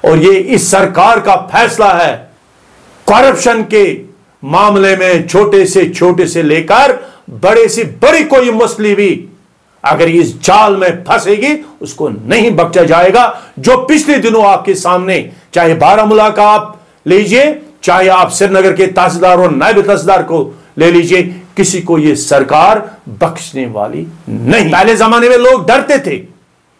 और ये इस सरकार का फैसला है। करप्शन के मामले में छोटे से लेकर बड़े से बड़ी कोई मुस्लिम भी अगर इस जाल में फंसेगी उसको नहीं बख्शा जाएगा। जो पिछले दिनों आपके सामने, चाहे बारामूला का आप लीजिए, चाहे आप श्रीनगर के तहसीलदार और नायब तहसीलदार को ले लीजिए, किसी को यह सरकार बख्शने वाली नहीं। पहले जमाने में लोग डरते थे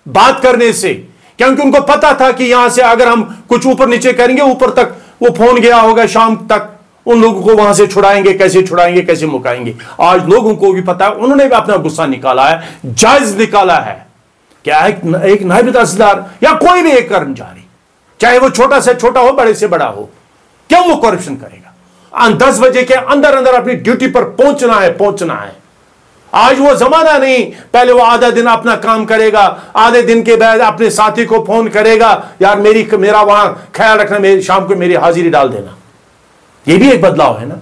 बात करने से, क्योंकि उनको पता था कि यहां से अगर हम कुछ ऊपर नीचे करेंगे, ऊपर तक वो फोन गया होगा, शाम तक उन लोगों को वहां से छुड़ाएंगे, कैसे मुकाएंगे। आज लोगों को भी पता है, उन्होंने भी अपना गुस्सा निकाला है, जायज निकाला है। क्या एक नायब तहसीलदार या कोई भी एक कर्मचारी, चाहे वो छोटा से छोटा हो, बड़े से बड़ा हो, क्यों वो करप्शन करेगा? 10 बजे के अंदर अंदर अपनी ड्यूटी पर पहुंचना है। आज वो जमाना नहीं, पहले वो आधा दिन अपना काम करेगा, आधे दिन के बाद अपने साथी को फोन करेगा, यार मेरा वहां ख्याल रखना, शाम को मेरी हाजिरी डाल देना। ये भी एक बदलाव है ना,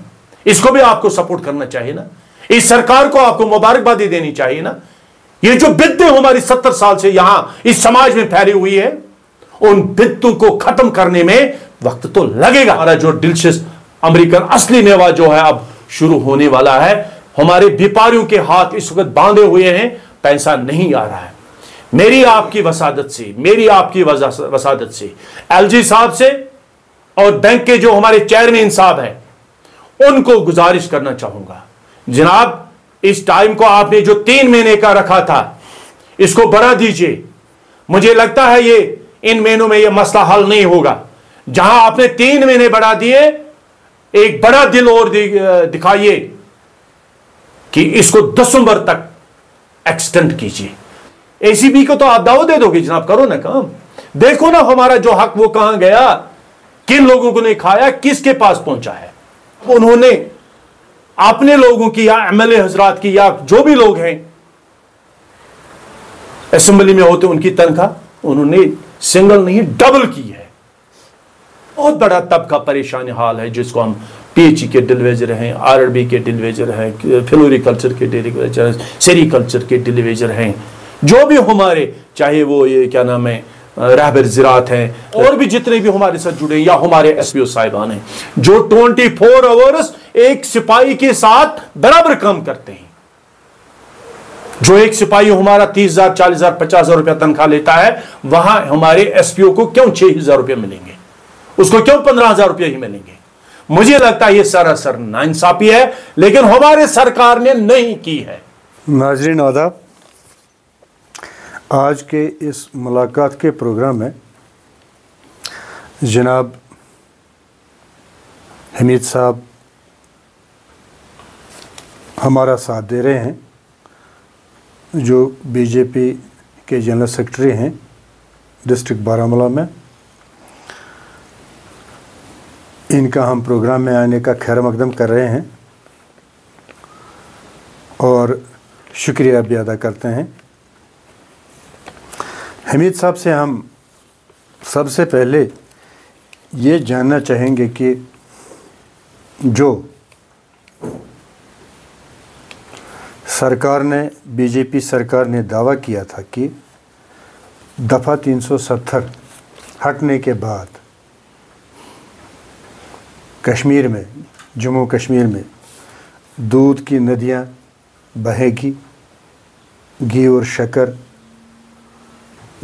इसको भी आपको सपोर्ट करना चाहिए ना, इस सरकार को आपको मुबारकबादी देनी चाहिए ना। ये जो बिद्दतें हमारी 70 साल से यहां इस समाज में फैली हुई है, उन बिद्दतों को खत्म करने में वक्त तो लगेगा। हमारा जो डिलीशियस अमेरिकन असली मेवा जो है अब शुरू होने वाला है। हमारे व्यापारियों के हाथ इस वक्त बांधे हुए हैं, पैसा नहीं आ रहा है। मेरी आपकी वसादत से एलजी साहब से और बैंक के जो हमारे चेयरमैन साहब हैं, उनको गुजारिश करना चाहूंगा, जनाब इस टाइम को आपने जो 3 महीने का रखा था, इसको बढ़ा दीजिए। मुझे लगता है ये इन महीनों में ये मसला हल नहीं होगा। जहां आपने 3 महीने बढ़ा दिए, एक बड़ा दिल और दिखाइए कि इसको दिसंबर तक एक्सटेंड कीजिए। एसीबी को तो आप दावा दे दोगे जनाब, करो ना काम, देखो ना हमारा जो हक वो कहां गया, किन लोगों को नहीं खाया, किसके पास पहुंचा है। उन्होंने अपने लोगों की या एमएलए हजरात की या जो भी लोग हैं असेंबली में होते, उनकी तनख्वाह उन्होंने सिंगल नहीं डबल की है। बहुत बड़ा तबका परेशान हाल है, जिसको हम पीएचई के डिलीवेजर हैं, आरआरबी के डिलीवेजर हैं, फ्लोरिकल्चर के डिलीवेजर, सेरिकल्चर के डिलीवेजर हैं, जो भी हमारे, चाहे वो ये क्या नाम है रहबर ज़राअत हैं, और भी जितने भी हमारे साथ जुड़े या हमारे एसपीओ साहिबान हैं, जो 24 आवर्स एक सिपाही के साथ बराबर काम करते हैं। जो एक सिपाही हमारा 30,000, 40,000, 50,000 रुपया तनख्वाह लेता है, वहां हमारे एसपीओ को क्यों 6,000 रुपया मिलेंगे, उसको क्यों 15,000 रुपया ही मिलेंगे? मुझे लगता है यह सरासर नाइंसाफी है, लेकिन हमारे सरकार ने नहीं की है। नाज़रीन आदाब, आज के इस मुलाकात के प्रोग्राम में जनाब हमीद साहब हमारा साथ दे रहे हैं, जो बीजेपी के जनरल सेक्रेटरी हैं डिस्ट्रिक्ट बारामूला में। इनका हम प्रोग्राम में आने का खैर मकदम कर रहे हैं और शुक्रिया भी अदा करते हैं। हमीद साहब से हम सबसे पहले ये जानना चाहेंगे कि जो सरकार ने, बीजेपी सरकार ने दावा किया था कि दफ़ा 370 हटने के बाद कश्मीर में, जम्मू कश्मीर में दूध की नदियां बहेगी, घी और शक्कर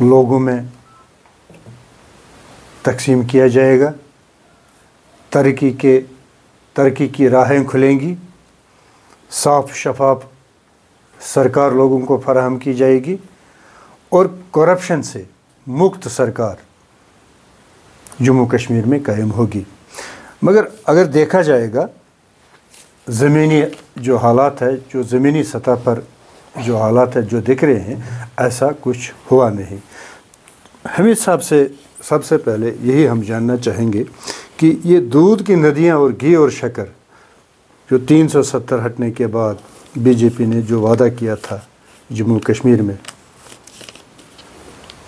लोगों में तकसीम किया जाएगा, तरक्की की राहें खुलेंगी, साफ शफाफ सरकार लोगों को फराहम की जाएगी और करप्शन से मुक्त सरकार जम्मू कश्मीर में कायम होगी। मगर अगर देखा जाएगा ज़मीनी जो हालात है, जो ज़मीनी सतह पर जो हालात है जो दिख रहे हैं, ऐसा कुछ हुआ नहीं। हमीद साहब से सबसे पहले यही हम जानना चाहेंगे कि ये दूध की नदियां और घी और शक्कर जो 370 हटने के बाद बीजेपी ने जो वादा किया था जम्मू कश्मीर में,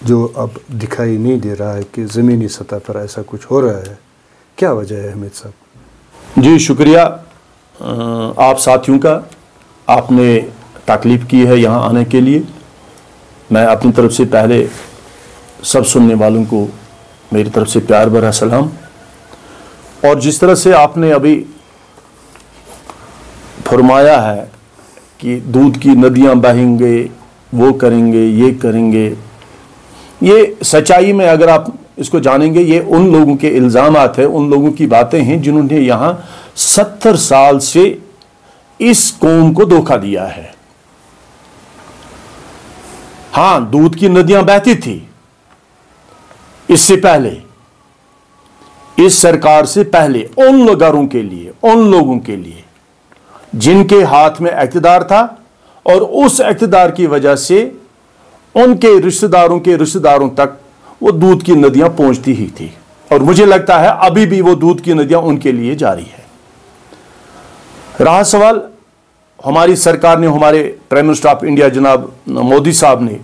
जो अब दिखाई नहीं दे रहा है कि ज़मीनी सतह पर ऐसा कुछ हो रहा है, क्या वजह है हमीद साहब? जी शुक्रिया आप साथियों का, आपने तकलीफ़ की है यहाँ आने के लिए। मैं अपनी तरफ से पहले सब सुनने वालों को मेरी तरफ से प्यार भरा सलाम। और जिस तरह से आपने अभी फरमाया है कि दूध की नदियां बहेंगे, वो करेंगे, ये करेंगे, ये सच्चाई में अगर आप इसको जानेंगे, ये उन लोगों के इल्जामात हैं, उन लोगों की बातें हैं जिन्होंने यहां 70 साल से इस कौम को धोखा दिया है। हां, दूध की नदियां बहती थी इससे पहले, इस सरकार से पहले, उन लोगों के लिए, उन लोगों के लिए जिनके हाथ में इक़्तिदार था, और उस इक़्तिदार की वजह से उनके रिश्तेदारों के रिश्तेदारों तक वो दूध की नदियां पहुंचती ही थी। और मुझे लगता है अभी भी वो दूध की नदियां उनके लिए जारी है। रहा सवाल, हमारी सरकार ने, हमारे प्राइम मिनिस्टर ऑफ इंडिया जनाब मोदी साहब ने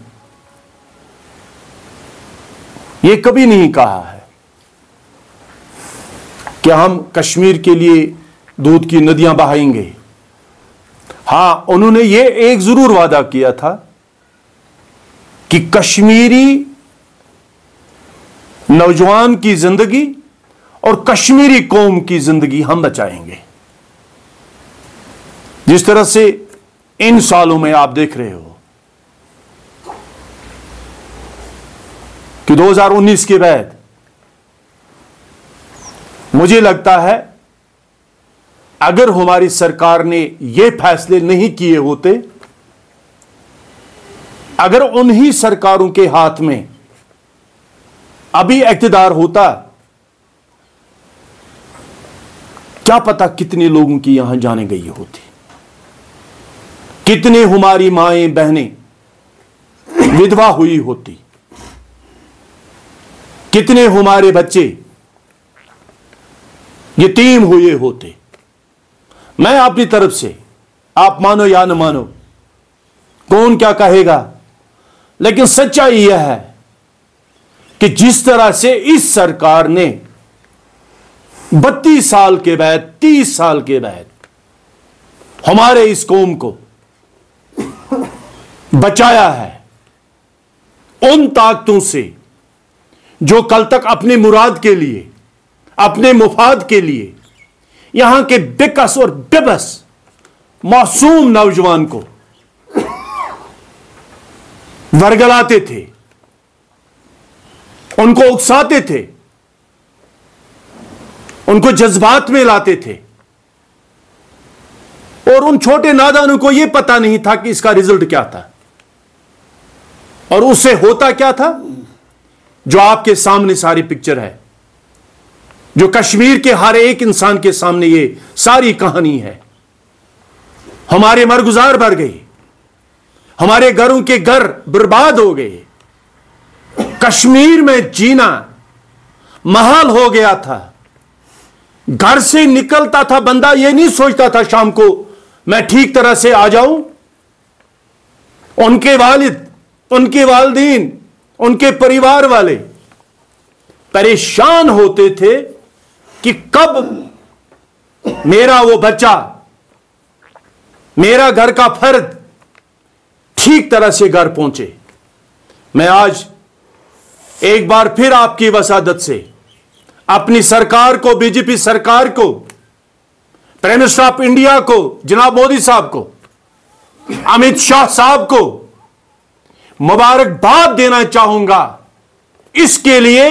ये कभी नहीं कहा है कि हम कश्मीर के लिए दूध की नदियां बहाएंगे। हां, उन्होंने ये एक जरूर वादा किया था कि कश्मीरी नौजवान की जिंदगी और कश्मीरी कौम की जिंदगी हम बचाएंगे। जिस तरह से इन सालों में आप देख रहे हो कि 2019 के बाद मुझे लगता है अगर हमारी सरकार ने ये फैसले नहीं किए होते, अगर उन्हीं सरकारों के हाथ में अभी इक़्तिदार होता, क्या पता कितने लोगों की यहां जाने गई होती, कितने हमारी माएं बहनें विधवा हुई होती, कितने हमारे बच्चे यतीम हुए होते। मैं अपनी तरफ से, आप मानो या न मानो, कौन क्या कहेगा, लेकिन सच्चाई यह है कि जिस तरह से इस सरकार ने 32 साल के बाद, 30 साल के बाद हमारे इस कौम को बचाया है उन ताकतों से जो कल तक अपने मुराद के लिए, अपने मुफाद के लिए यहां के बेकस और बेबस मासूम नौजवान को वर्गलाते थे, उनको उकसाते थे, उनको जज्बात में लाते थे, और उन छोटे नादानों को यह पता नहीं था कि इसका रिजल्ट क्या था और उससे होता क्या था। जो आपके सामने सारी पिक्चर है, जो कश्मीर के हर एक इंसान के सामने ये सारी कहानी है। हमारे मरगुजार भर गए, हमारे घरों के घर बर्बाद हो गए, कश्मीर में जीना महल हो गया था। घर से निकलता था बंदा, यह नहीं सोचता था शाम को मैं ठीक तरह से आ जाऊं। उनके वालिद, उनके वालिदीन, उनके परिवार वाले परेशान होते थे कि कब मेरा वो बच्चा, मेरा घर का फर्द ठीक तरह से घर पहुंचे। मैं आज एक बार फिर आपकी वसादत से अपनी सरकार को, बीजेपी सरकार को, प्राइम मिनिस्टर ऑफ इंडिया को, जनाब मोदी साहब को, अमित शाह साहब को मुबारकबाद देना चाहूंगा इसके लिए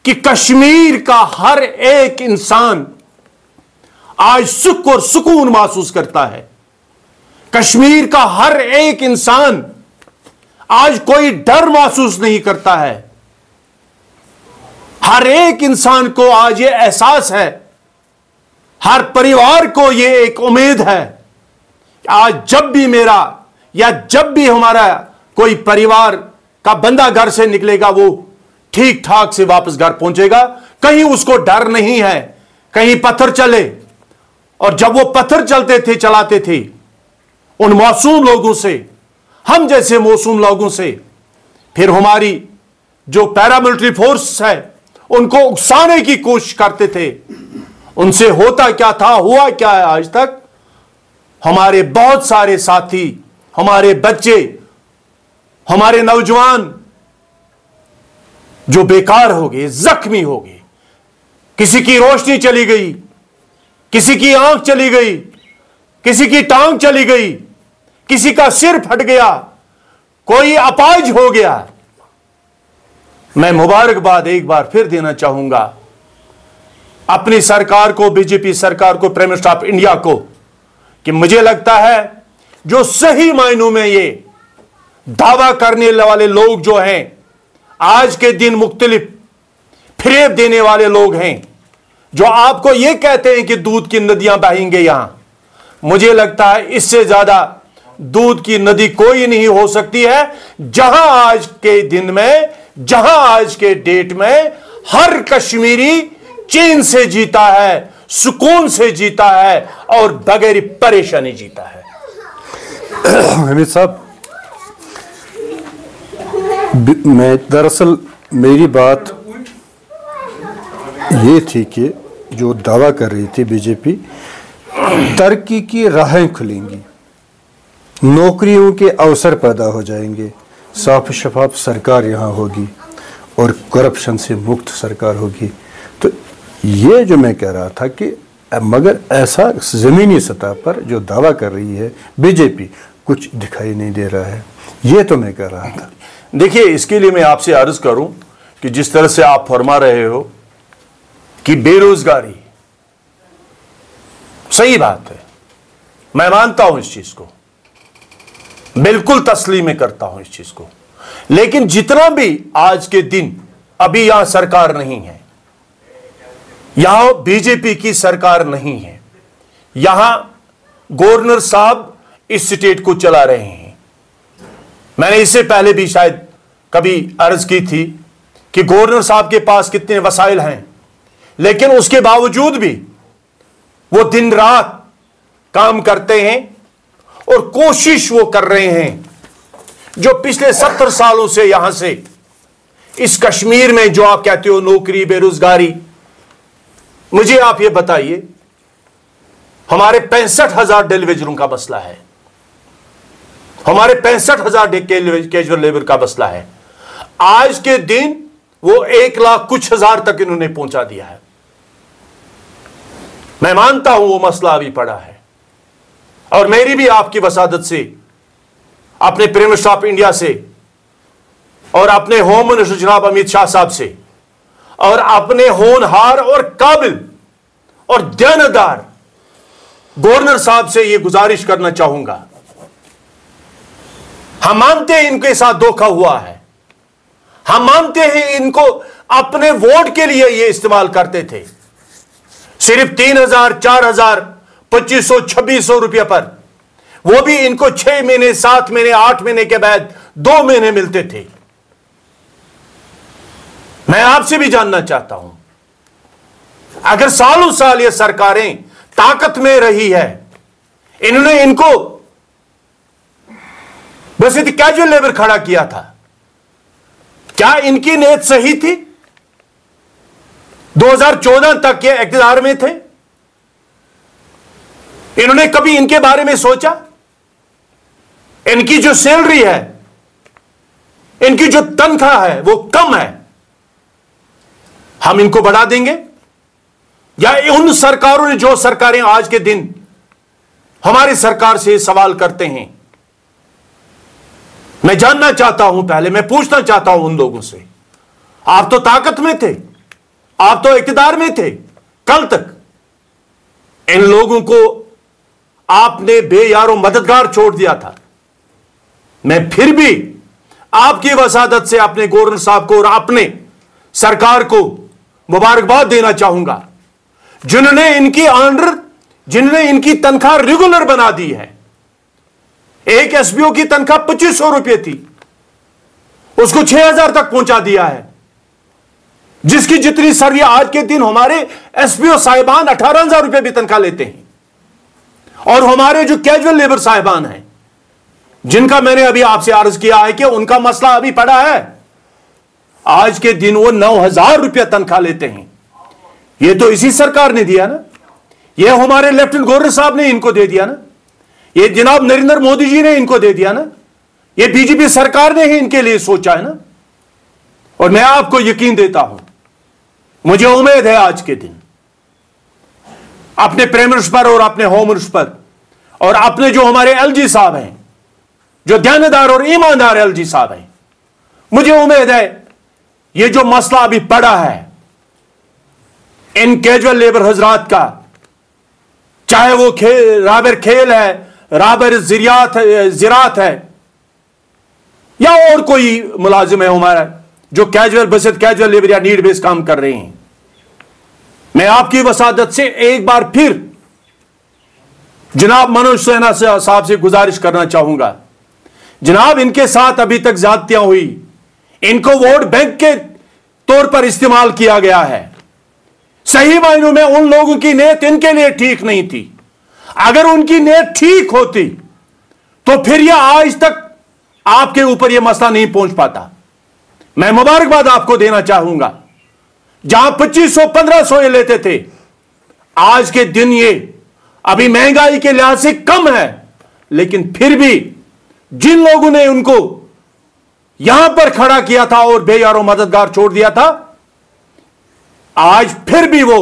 कि कश्मीर का हर एक इंसान आज सुख और सुकून महसूस करता है। कश्मीर का हर एक इंसान आज कोई डर महसूस नहीं करता है। हर एक इंसान को आज ये एहसास है, हर परिवार को ये एक उम्मीद है कि आज जब भी मेरा या जब भी हमारा कोई परिवार का बंदा घर से निकलेगा वो ठीक ठाक से वापस घर पहुंचेगा, कहीं उसको डर नहीं है कहीं पत्थर चले। और जब वो पत्थर चलते थे, चलाते थे, उन मासूम लोगों से, हम जैसे मासूम लोगों से, फिर हमारी जो पैरामिलिट्री फोर्स है उनको उकसाने की कोशिश करते थे। उनसे होता क्या था, हुआ क्या है आज तक। हमारे बहुत सारे साथी, हमारे बच्चे, हमारे नौजवान जो बेकार हो गए, जख्मी हो गए, किसी की रोशनी चली गई, किसी की आंख चली गई, किसी की टांग चली गई, किसी का सिर फट गया, कोई अपाहिज हो गया। मैं मुबारकबाद एक बार फिर देना चाहूंगा अपनी सरकार को, बीजेपी सरकार को, प्राइम मिनिस्टर ऑफ इंडिया को, कि मुझे लगता है जो सही मायनों में ये दावा करने वाले लोग जो हैं, आज के दिन मुख्तलिफ फरेब देने वाले लोग हैं, जो आपको ये कहते हैं कि दूध की नदियां बहेंगे यहां, मुझे लगता है इससे ज्यादा दूध की नदी कोई नहीं हो सकती है। जहां आज के दिन में, जहां आज के डेट में हर कश्मीरी चैन से जीता है, सुकून से जीता है और बगैर परेशानी जीता है। हमीद साहब, मैं दरअसल मेरी बात ये थी कि जो दावा कर रही थी बीजेपी, तरक्की की राहें खुलेंगी, नौकरियों के अवसर पैदा हो जाएंगे, साफ शफाफ सरकार यहाँ होगी और करप्शन से मुक्त सरकार होगी। तो ये जो मैं कह रहा था कि मगर ऐसा ज़मीनी सतह पर जो दावा कर रही है बीजेपी, कुछ दिखाई नहीं दे रहा है। ये तो मैं कह रहा था। देखिए, इसके लिए मैं आपसे अर्ज करूं कि जिस तरह से आप फरमा रहे हो कि बेरोजगारी, सही बात है, मैं मानता हूं इस चीज को, बिल्कुल तस्लीम करता हूं इस चीज को। लेकिन जितना भी आज के दिन अभी यहां सरकार नहीं है, यहां बीजेपी की सरकार नहीं है, यहां गवर्नर साहब इस स्टेट को चला रहे हैं। मैंने इससे पहले भी शायद कभी अर्ज की थी कि गवर्नर साहब के पास कितने वसाइल हैं, लेकिन उसके बावजूद भी वो दिन रात काम करते हैं और कोशिश वो कर रहे हैं जो पिछले 70 सालों से यहां से इस कश्मीर में, जो आप कहते हो नौकरी, बेरोजगारी, मुझे आप ये बताइए, हमारे 65,000 डेलीवेजरों का मसला है, हमारे 65,000 कैजुअल लेबर का मसला है। आज के दिन वो 1 लाख कुछ हजार तक इन्होंने पहुंचा दिया है। मैं मानता हूं वो मसला अभी पड़ा है, और मेरी भी आपकी वसादत से, अपने प्राइम मिनिस्टर ऑफ इंडिया से और अपने होम मिनिस्टर जनाब अमित शाह साहब से और अपने होनहार और काबिल और दयानतदार गवर्नर साहब से यह गुजारिश करना चाहूंगा। हम मानते हैं इनके साथ धोखा हुआ है, हम मानते हैं इनको अपने वोट के लिए ये इस्तेमाल करते थे, सिर्फ 3,000, 4,000, 2,500, 2,600 रुपये पर, वो भी इनको 6 महीने, 7 महीने, 8 महीने के बाद 2 महीने मिलते थे। मैं आपसे भी जानना चाहता हूं, अगर सालों साल ये सरकारें ताकत में रही है, इन्होंने इनको बस एक कैजुअल लेबर खड़ा किया था, क्या इनकी नीयत सही थी? 2014 तक ये इक़्तिदार में थे, इन्होंने कभी इनके बारे में सोचा? इनकी जो सैलरी है, इनकी जो तनख्वाह है वो कम है, हम इनको बढ़ा देंगे? या उन सरकारों ने, जो सरकारें आज के दिन हमारी सरकार से सवाल करते हैं, मैं जानना चाहता हूं, पहले मैं पूछना चाहता हूं उन लोगों से, आप तो ताकत में थे, आप तो इक़्तिदार में थे, कल तक इन लोगों को आपने बेयारो मददगार छोड़ दिया था। मैं फिर भी आपकी वसादत से अपने गवर्नर साहब को और अपने सरकार को मुबारकबाद देना चाहूंगा, जिन्होंने इनकी ऑर्डर, जिन्होंने इनकी तनख्वाह रेगुलर बना दी है। एक एसपीओ की तनख्वाह 2,500 रुपये थी, उसको 6,000 तक पहुंचा दिया है, जिसकी जितनी सर्विस आज के दिन हमारे एसपीओ साहिबान 18,000 रुपये भी तनख्वाह लेते हैं, और हमारे जो कैजुअल लेबर साहिबान हैं, जिनका मैंने अभी आपसे अर्ज किया है कि उनका मसला अभी पड़ा है, आज के दिन वो 9,000 रुपया तनख्वाह लेते हैं। ये तो इसी सरकार ने दिया ना, ये हमारे लेफ्टिनेंट गवर्नर साहब ने इनको दे दिया ना, ये जनाब नरेंद्र मोदी जी ने इनको दे दिया ना, ये बीजेपी सरकार ने ही इनके लिए सोचा है ना। और मैं आपको यकीन देता हूं, मुझे उम्मीद है आज के दिन अपने प्राइम मिनिस्टर पर और अपने होम मिनिस्टर पर और अपने जो हमारे एलजी साहब हैं, जो ध्यानदार और ईमानदार एलजी साहब हैं, मुझे उम्मीद है ये जो मसला अभी पड़ा है इन कैजुअल लेबर हजरात का, चाहे वो राबर खेल है, राबर जिरात है, या और कोई मुलाजिम है हमारा जो कैजुअल बसत कैजुअल लेबर या नीड बेस काम कर रहे हैं, मैं आपकी वसादत से एक बार फिर जनाब मनोज सिन्हा साहब से गुजारिश करना चाहूंगा, जनाब इनके साथ अभी तक ज्यादतियां हुई, इनको वोट बैंक के तौर पर इस्तेमाल किया गया है। सही मायनों में उन लोगों की नीयत इनके लिए ठीक नहीं थी। अगर उनकी नीयत ठीक होती तो फिर यह आज तक आपके ऊपर यह मसला नहीं पहुंच पाता। मैं मुबारकबाद आपको देना चाहूंगा, जहां 2500 1500 ये लेते थे, आज के दिन ये अभी महंगाई के लिहाज से कम है, लेकिन फिर भी जिन लोगों ने उनको यहां पर खड़ा किया था और बेयारो मददगार छोड़ दिया था, आज फिर भी वो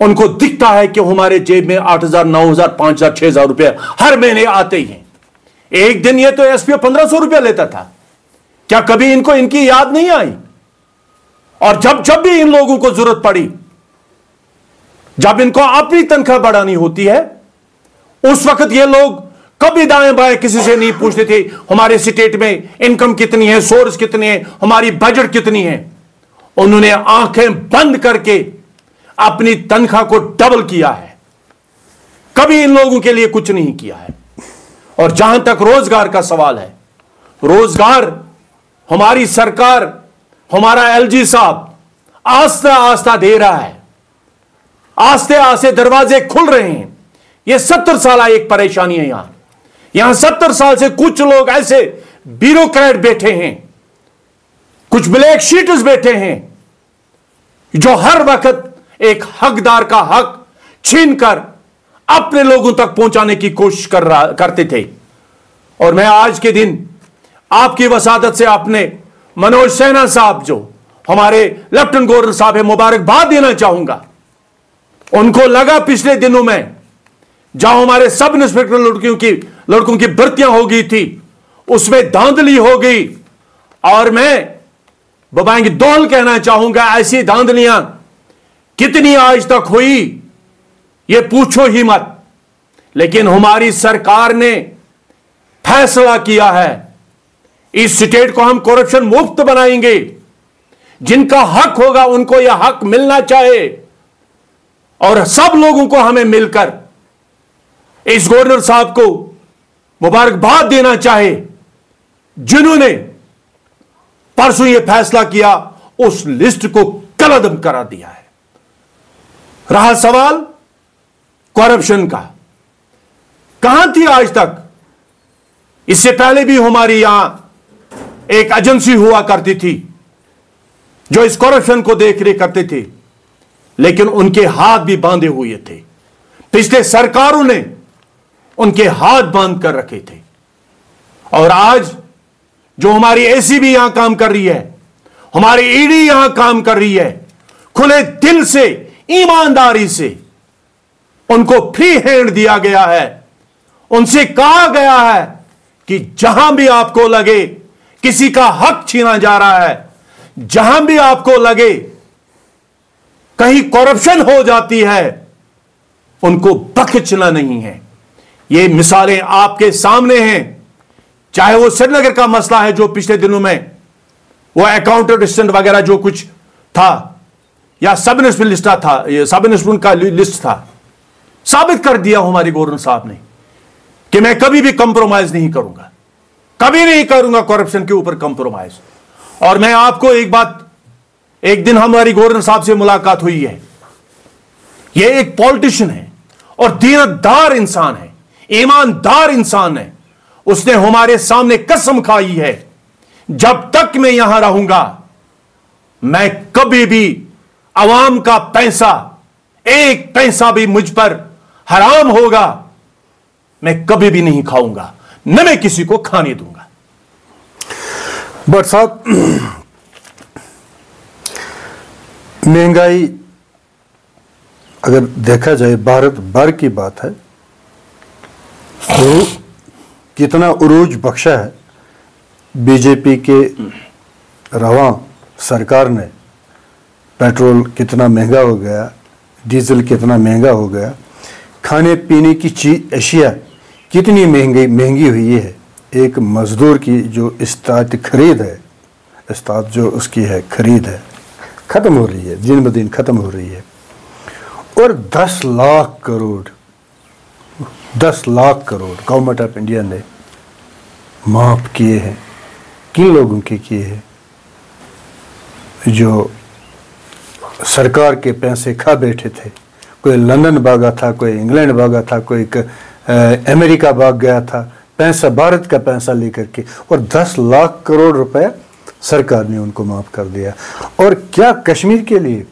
उनको दिखता है कि हमारे जेब में 8000 9000 5000 6000 रुपए हर महीने आते ही हैं। एक दिन ये तो एसपीओ 1500 रुपया लेता था, क्या कभी इनको इनकी याद नहीं आई? और जब जब भी इन लोगों को जरूरत पड़ी, जब इनको अपनी तनख्वाह बढ़ानी होती है, उस वक्त ये लोग कभी दाएं बाएं किसी से नहीं पूछते थे हमारे स्टेट में इनकम कितनी है, सोर्स कितनी है, हमारी बजट कितनी है। उन्होंने आंखें बंद करके अपनी तनख्वाह को डबल किया है, कभी इन लोगों के लिए कुछ नहीं किया है। और जहां तक रोजगार का सवाल है, रोजगार हमारी सरकार, हमारा एलजी साहब आस्ता आस्ता दे रहा है, आस्ते आस्ते दरवाजे खुल रहे हैं। यह 70 साल एक परेशानी है। यहां 70 साल से कुछ लोग ऐसे ब्यूरोक्रेट बैठे हैं, कुछ ब्लैक शीटर्स बैठे हैं, जो हर वक्त एक हकदार का हक छीनकर अपने लोगों तक पहुंचाने की कोशिश करते थे। और मैं आज के दिन आपकी वसादत से अपने मनोज सिन्हा साहब, जो हमारे लेफ्टिनेंट गवर्नर साहब है, मुबारकबाद देना चाहूंगा। उनको लगा पिछले दिनों में जहां हमारे सब इंस्पेक्टर लड़कों की भर्तियां हो गई थी, उसमें धांधली हो गई। और मैं बबाएंगे दोहल कहना चाहूंगा, ऐसी धांधलियां कितनी आज तक हुई ये पूछो ही मत। लेकिन हमारी सरकार ने फैसला किया है, इस स्टेट को हम करप्शन मुक्त बनाएंगे। जिनका हक होगा उनको यह हक मिलना चाहिए, और सब लोगों को हमें मिलकर इस गवर्नर साहब को मुबारकबाद देना चाहे, जिन्होंने परसों यह फैसला किया, उस लिस्ट को कलअदम करा दिया है। रहा सवाल करप्शन का, कहां थी आज तक? इससे पहले भी हमारी यहां एक एजेंसी हुआ करती थी जो इस करप्शन को देख रेख करते थे, लेकिन उनके हाथ भी बांधे हुए थे। पिछले सरकारों ने उनके हाथ बांध कर रखे थे। और आज जो हमारी एसीबी यहां काम कर रही है, हमारी ईडी यहां काम कर रही है, खुले दिल से ईमानदारी से उनको फ्री हैंड दिया गया है। उनसे कहा गया है कि जहां भी आपको लगे किसी का हक छीना जा रहा है, जहां भी आपको लगे कहीं करप्शन हो जाती है, उनको बख्शना नहीं है। ये मिसालें आपके सामने हैं। चाहे वो श्रीनगर का मसला है, जो पिछले दिनों में वो अकाउंट असिस्टेंट वगैरह जो कुछ था, या सब इंस्पेक्टर लिस्ट था, ये सब इंस्पेक्टर का लिस्ट था, साबित कर दिया हमारे गवर्नर साहब ने कि मैं कभी भी कंप्रोमाइज नहीं करूंगा, कभी नहीं करूंगा करप्शन के ऊपर कंप्रोमाइज। और मैं आपको एक बात, एक दिन हमारी गवर्नर साहब से मुलाकात हुई है। ये एक पॉलिटिशियन है और दीनदार इंसान है, ईमानदार इंसान है। उसने हमारे सामने कसम खाई है, जब तक मैं यहां रहूंगा, मैं कभी भी अवाम का पैसा, एक पैसा भी मुझ पर हराम होगा, मैं कभी भी नहीं खाऊंगा, न मैं किसी को खाने दूंगा। बट साहब, महंगाई अगर देखा जाए भारत भर की बात है तो कितना उरूज बख्शा है बीजेपी के रवां सरकार ने। पेट्रोल कितना महंगा हो गया, डीजल कितना महंगा हो गया, खाने पीने की चीज अशिया कितनी महंगी हुई है। एक मजदूर की जो इस्तात खरीद है, इस्तात जो उसकी है खरीद है, ख़त्म हो रही है, दिन ब दिन ख़त्म हो रही है। और 10 lakh crore government of India ने माफ़ किए हैं। किन लोगों के किए हैं? जो सरकार के पैसे खा बैठे थे। कोई लंदन भागा था, कोई इंग्लैंड भागा था, कोई अमेरिका भाग गया था, पैसा भारत का पैसा लेकर के, और 10 लाख करोड़ रुपए सरकार ने उनको माफ़ कर दिया। और क्या कश्मीर के लिए,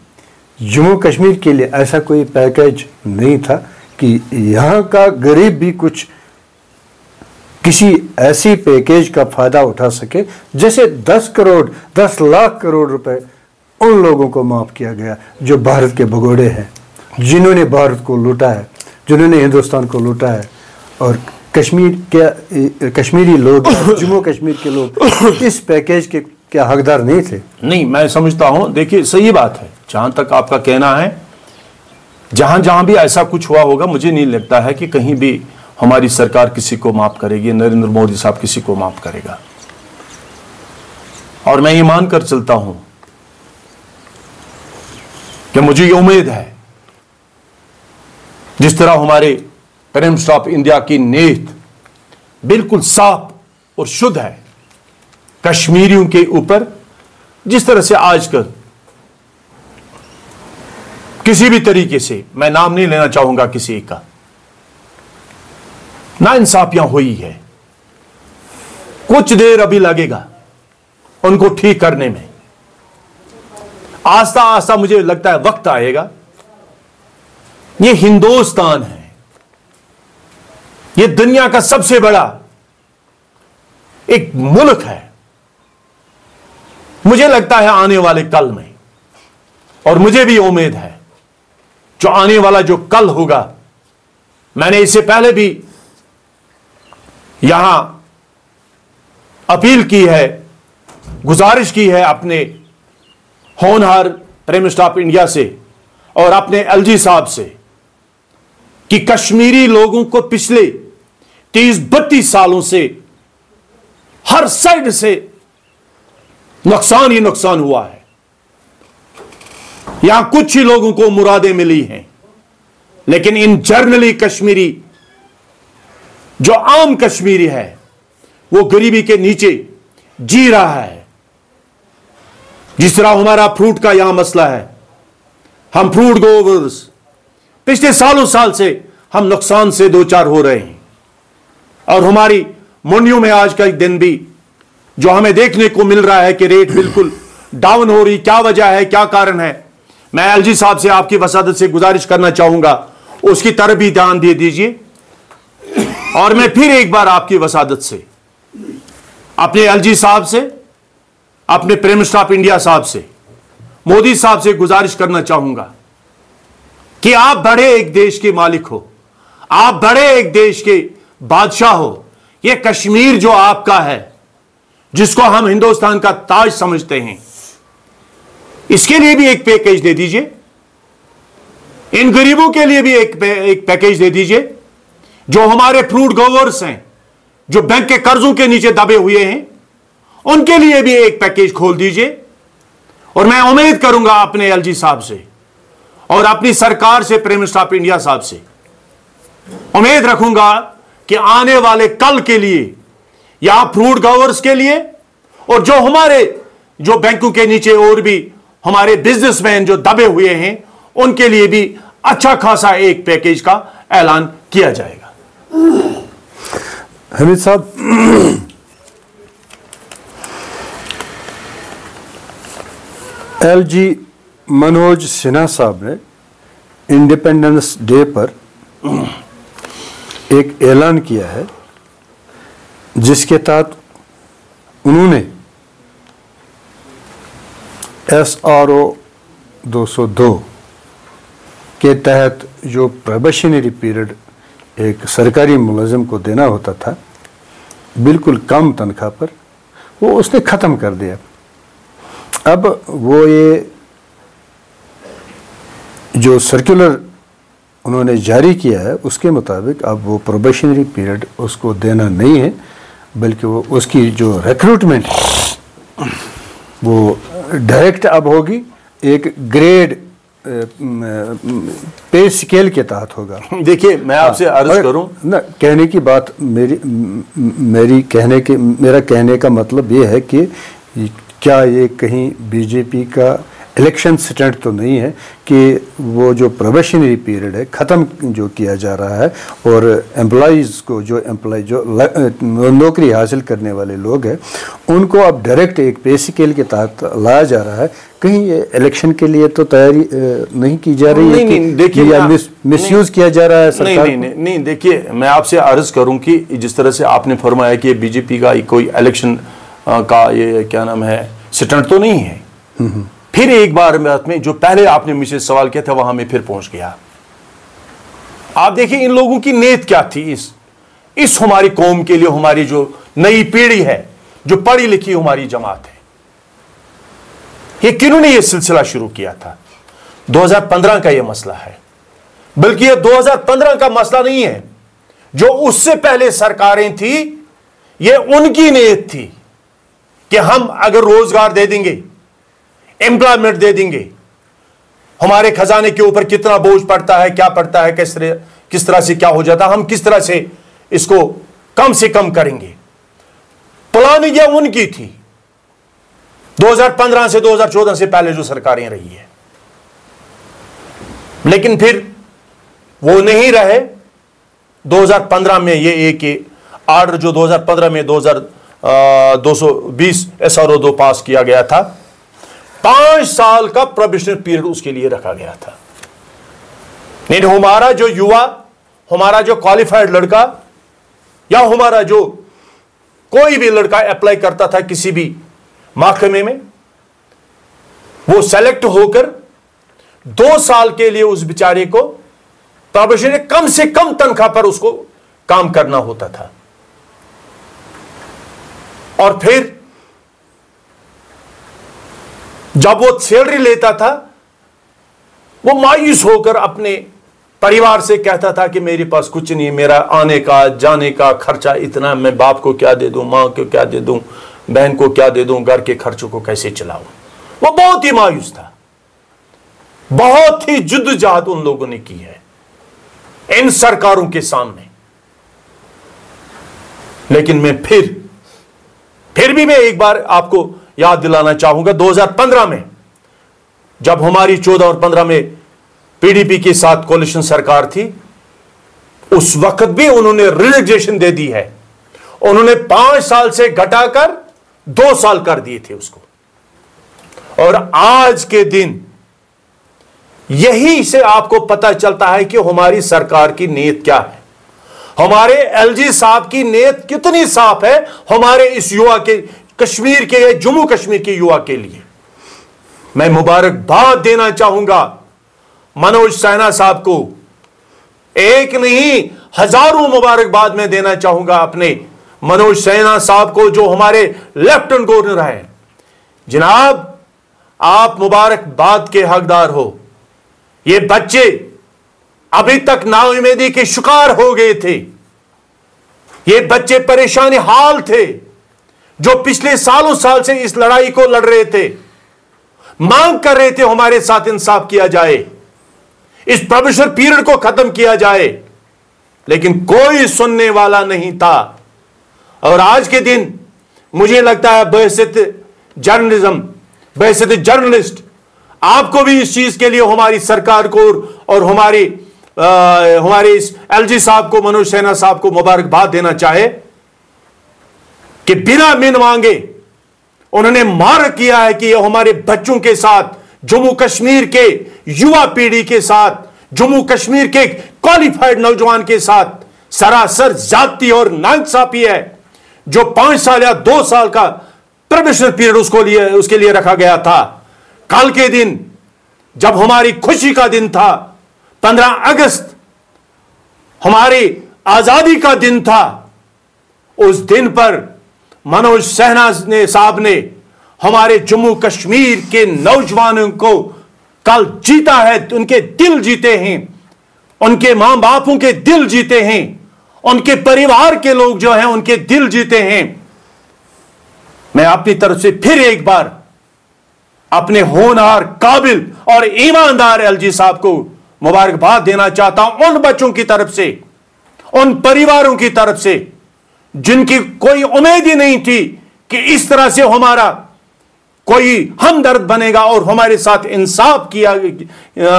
जम्मू कश्मीर के लिए ऐसा कोई पैकेज नहीं था कि यहाँ का गरीब भी कुछ किसी ऐसी पैकेज का फ़ायदा उठा सके? जैसे 10 लाख करोड़ रुपए उन लोगों को माफ़ किया गया जो भारत के भगोड़े हैं, जिन्होंने भारत को लूटा है, जिन्होंने हिंदुस्तान को लूटा है। और कश्मीरी लोग, जम्मू कश्मीर के लोग इस पैकेज के क्या हकदार नहीं थे? नहीं, मैं समझता हूं, देखिए सही बात है जहां तक आपका कहना है। जहां जहां भी ऐसा कुछ हुआ होगा, मुझे नहीं लगता है कि कहीं भी हमारी सरकार किसी को माफ करेगी, नरेंद्र मोदी साहब किसी को माफ करेगा। और मैं ये मानकर चलता हूं कि मुझे ये उम्मीद है, जिस तरह हमारे प्राइम मिनिस्टर ऑफ इंडिया की नीयत बिल्कुल साफ और शुद्ध है कश्मीरियों के ऊपर, जिस तरह से आजकल किसी भी तरीके से, मैं नाम नहीं लेना चाहूंगा किसी का, नाइंसाफियां हुई है। कुछ देर अभी लगेगा उनको ठीक करने में, आस्ता आस्ता मुझे लगता है वक्त आएगा। ये हिंदुस्तान है, ये दुनिया का सबसे बड़ा एक मुल्क है। मुझे लगता है आने वाले कल में, और मुझे भी उम्मीद है जो आने वाला जो कल होगा, मैंने इससे पहले भी यहां अपील की है, गुजारिश की है अपने होनहार प्राइम मिनिस्टर ऑफ इंडिया से और अपने एलजी साहब से कि कश्मीरी लोगों को पिछले 30-32 सालों से हर साइड से नुकसान ही नुकसान हुआ है। यहां कुछ ही लोगों को मुरादें मिली हैं, लेकिन इन जनरली कश्मीरी, जो आम कश्मीरी है, वो गरीबी के नीचे जी रहा है। जिस तरह हमारा फ्रूट का यहां मसला है, हम फ्रूट ग्रोवर्स पिछले सालों साल से हम नुकसान से दो चार हो रहे हैं। और हमारी मंडियों में आज का एक दिन भी जो हमें देखने को मिल रहा है कि रेट बिल्कुल डाउन हो रही, क्या वजह है, क्या कारण है? मैं एलजी साहब से आपकी वसादत से गुजारिश करना चाहूंगा, उसकी तरफ भी ध्यान दे दीजिए। और मैं फिर एक बार आपकी वसादत से, अपने एलजी साहब से, अपने प्राइम मिनिस्टर ऑफ इंडिया साहब से, मोदी साहब से गुजारिश करना चाहूंगा कि आप बड़े एक देश के मालिक हो, आप बड़े एक देश के बादशाह हो। यह कश्मीर जो आपका है, जिसको हम हिंदुस्तान का ताज समझते हैं, इसके लिए भी एक पैकेज दे दीजिए। इन गरीबों के लिए भी एक पैकेज दे दीजिए। जो हमारे फ्रूट ग्रोवर्स हैं, जो बैंक के कर्जों के नीचे दबे हुए हैं, उनके लिए भी एक पैकेज खोल दीजिए। और मैं उम्मीद करूंगा अपने एलजी साहब से और अपनी सरकार से, प्राइम मिनिस्टर ऑफ इंडिया साहब से उम्मीद रखूंगा कि आने वाले कल के लिए, या फ्रूट ग्रोवर्स के लिए, और जो हमारे जो बैंकों के नीचे और भी हमारे बिजनेसमैन जो दबे हुए हैं, उनके लिए भी अच्छा खासा एक पैकेज का ऐलान किया जाएगा। हमीद साहब, एलजी मनोज सिन्हा साहब ने इंडिपेंडेंस डे पर एक ऐलान किया है, जिसके तहत उन्होंने SRO 202 के तहत जो प्रोबेशनरी पीरियड एक सरकारी मुलाजिम को देना होता था बिल्कुल कम तनख्वाह पर, वो उसने ख़त्म कर दिया। अब वो ये जो सर्कुलर उन्होंने जारी किया है उसके मुताबिक अब वो प्रोबेशनरी पीरियड उसको देना नहीं है, बल्कि वो उसकी जो रिक्रूटमेंट वो डायरेक्ट अब होगी, एक ग्रेड पे स्केल के तहत होगा। देखिए मैं आपसे अर्ज करूं ना, कहने की बात मेरा कहने का मतलब ये है कि क्या ये कहीं बीजेपी का इलेक्शन स्टंट तो नहीं है कि वो जो प्रोबेशनरी पीरियड है ख़त्म जो किया जा रहा है और एम्प्लॉइज़ को जो नौकरी हासिल करने वाले लोग हैं उनको अब डायरेक्ट एक पे स्केल के तहत लाया जा रहा है। कहीं ये इलेक्शन के लिए तो तैयारी नहीं की जा रही है? नहीं, देखिए या मिसयूज़ किया जा रहा है सरकार? नहीं, देखिए मैं आपसे अर्ज करूं कि जिस तरह से आपने फरमाया कि बीजेपी का कोई इलेक्शन का ये क्या नाम है स्टंट तो नहीं है। फिर एक बार में जो पहले आपने मुझसे सवाल किया था वहां में फिर पहुंच गया। आप देखिए इन लोगों की नीयत क्या थी इस हमारी कौम के लिए, हमारी जो नई पीढ़ी है, जो पढ़ी लिखी हमारी जमात है, ये किन्होंने ये सिलसिला शुरू किया था? 2015 का ये मसला है, बल्कि ये 2015 का मसला नहीं है, जो उससे पहले सरकारें थी ये उनकी नीयत थी कि हम अगर रोजगार दे देंगे, एम्प्लॉयमेंट दे देंगे, हमारे खजाने के ऊपर कितना बोझ पड़ता है, क्या पड़ता है, किस तरह से क्या हो जाता है, हम किस तरह से इसको कम से कम करेंगे। प्लानिंग यह उनकी थी 2015 से 2014 से पहले जो सरकारें रही है। लेकिन फिर वो नहीं रहे। 2015 में ये एक आर्डर जो 2015 में 220 SRO 2 पास किया गया था, 5 साल का प्रोबेशनरी पीरियड उसके लिए रखा गया था। नहीं, हमारा जो युवा, हमारा जो क्वालिफाइड लड़का या हमारा जो कोई भी लड़का अप्लाई करता था किसी भी महकमे में, वो सेलेक्ट होकर 2 साल के लिए उस बेचारे को प्रोबेशनरी कम से कम तनख्वाह पर उसको काम करना होता था। और फिर जब वो सैलरी लेता था वो मायूस होकर अपने परिवार से कहता था कि मेरे पास कुछ नहीं, मेरा आने का जाने का खर्चा इतना, मैं बाप को क्या दे दूं, मां को क्या दे दूं, बहन को क्या दे दूं, घर के खर्चों को कैसे चलाऊं। वो बहुत ही मायूस था। बहुत ही जुद्दोजहद उन लोगों ने की है इन सरकारों के सामने। लेकिन मैं फिर भी मैं एक बार आपको याद दिलाना चाहूंगा, 2015 में जब हमारी 14 और 15 में पीडीपी के साथ कोalition सरकार थी, उस वक्त भी उन्होंने रिलैक्सेशन दे दी है। उन्होंने 5 साल से घटाकर 2 साल कर दिए थे उसको। और आज के दिन यही से आपको पता चलता है कि हमारी सरकार की नीयत क्या है, हमारे एलजी साहब की नीयत कितनी साफ है हमारे इस युवा के, कश्मीर के, जम्मू कश्मीर के युवा के लिए। मैं मुबारकबाद देना चाहूंगा मनोज सिन्हा साहब को, एक नहीं हजारों मुबारकबाद मैं देना चाहूंगा अपने मनोज सिन्हा साहब को जो हमारे लेफ्टिनेंट गवर्नर हैं। जनाब, आप मुबारकबाद के हकदार हो। ये बच्चे अभी तक नाउम्मीदी के शिकार हो गए थे, ये बच्चे परेशान हाल थे जो पिछले सालों साल से इस लड़ाई को लड़ रहे थे, मांग कर रहे थे हमारे साथ इंसाफ किया जाए, इस प्रोबेशनरी पीरियड को खत्म किया जाए, लेकिन कोई सुनने वाला नहीं था। और आज के दिन मुझे लगता है बहैसियत जर्नलिस्ट आपको भी इस चीज के लिए हमारी सरकार को और हमारे इस एलजी साहब को, मनोज सिन्हा साहब को मुबारकबाद देना चाहे कि बिना मिन मांगे उन्होंने मार्क किया है कि यह हमारे बच्चों के साथ, जम्मू कश्मीर के युवा पीढ़ी के साथ, जम्मू कश्मीर के क्वालिफाइड नौजवान के साथ सरासर जाति और नाइंसाफी है। जो 5 साल या 2 साल का प्रोबेशनरी पीरियड उसके लिए रखा गया था, कल के दिन जब हमारी खुशी का दिन था, 15 अगस्त हमारी आजादी का दिन था, उस दिन पर मनोज सिन्हा ने साहब ने हमारे जम्मू कश्मीर के नौजवानों को कल जीता है, उनके दिल जीते हैं, उनके मां बापों के दिल जीते हैं, उनके परिवार के लोग जो हैं उनके दिल जीते हैं। मैं अपनी तरफ से फिर एक बार अपने होनहार, काबिल और ईमानदार एलजी साहब को मुबारकबाद देना चाहता हूं, उन बच्चों की तरफ से, उन परिवारों की तरफ से जिनकी कोई उम्मीद ही नहीं थी कि इस तरह से हमारा कोई हमदर्द बनेगा और हमारे साथ इंसाफ किया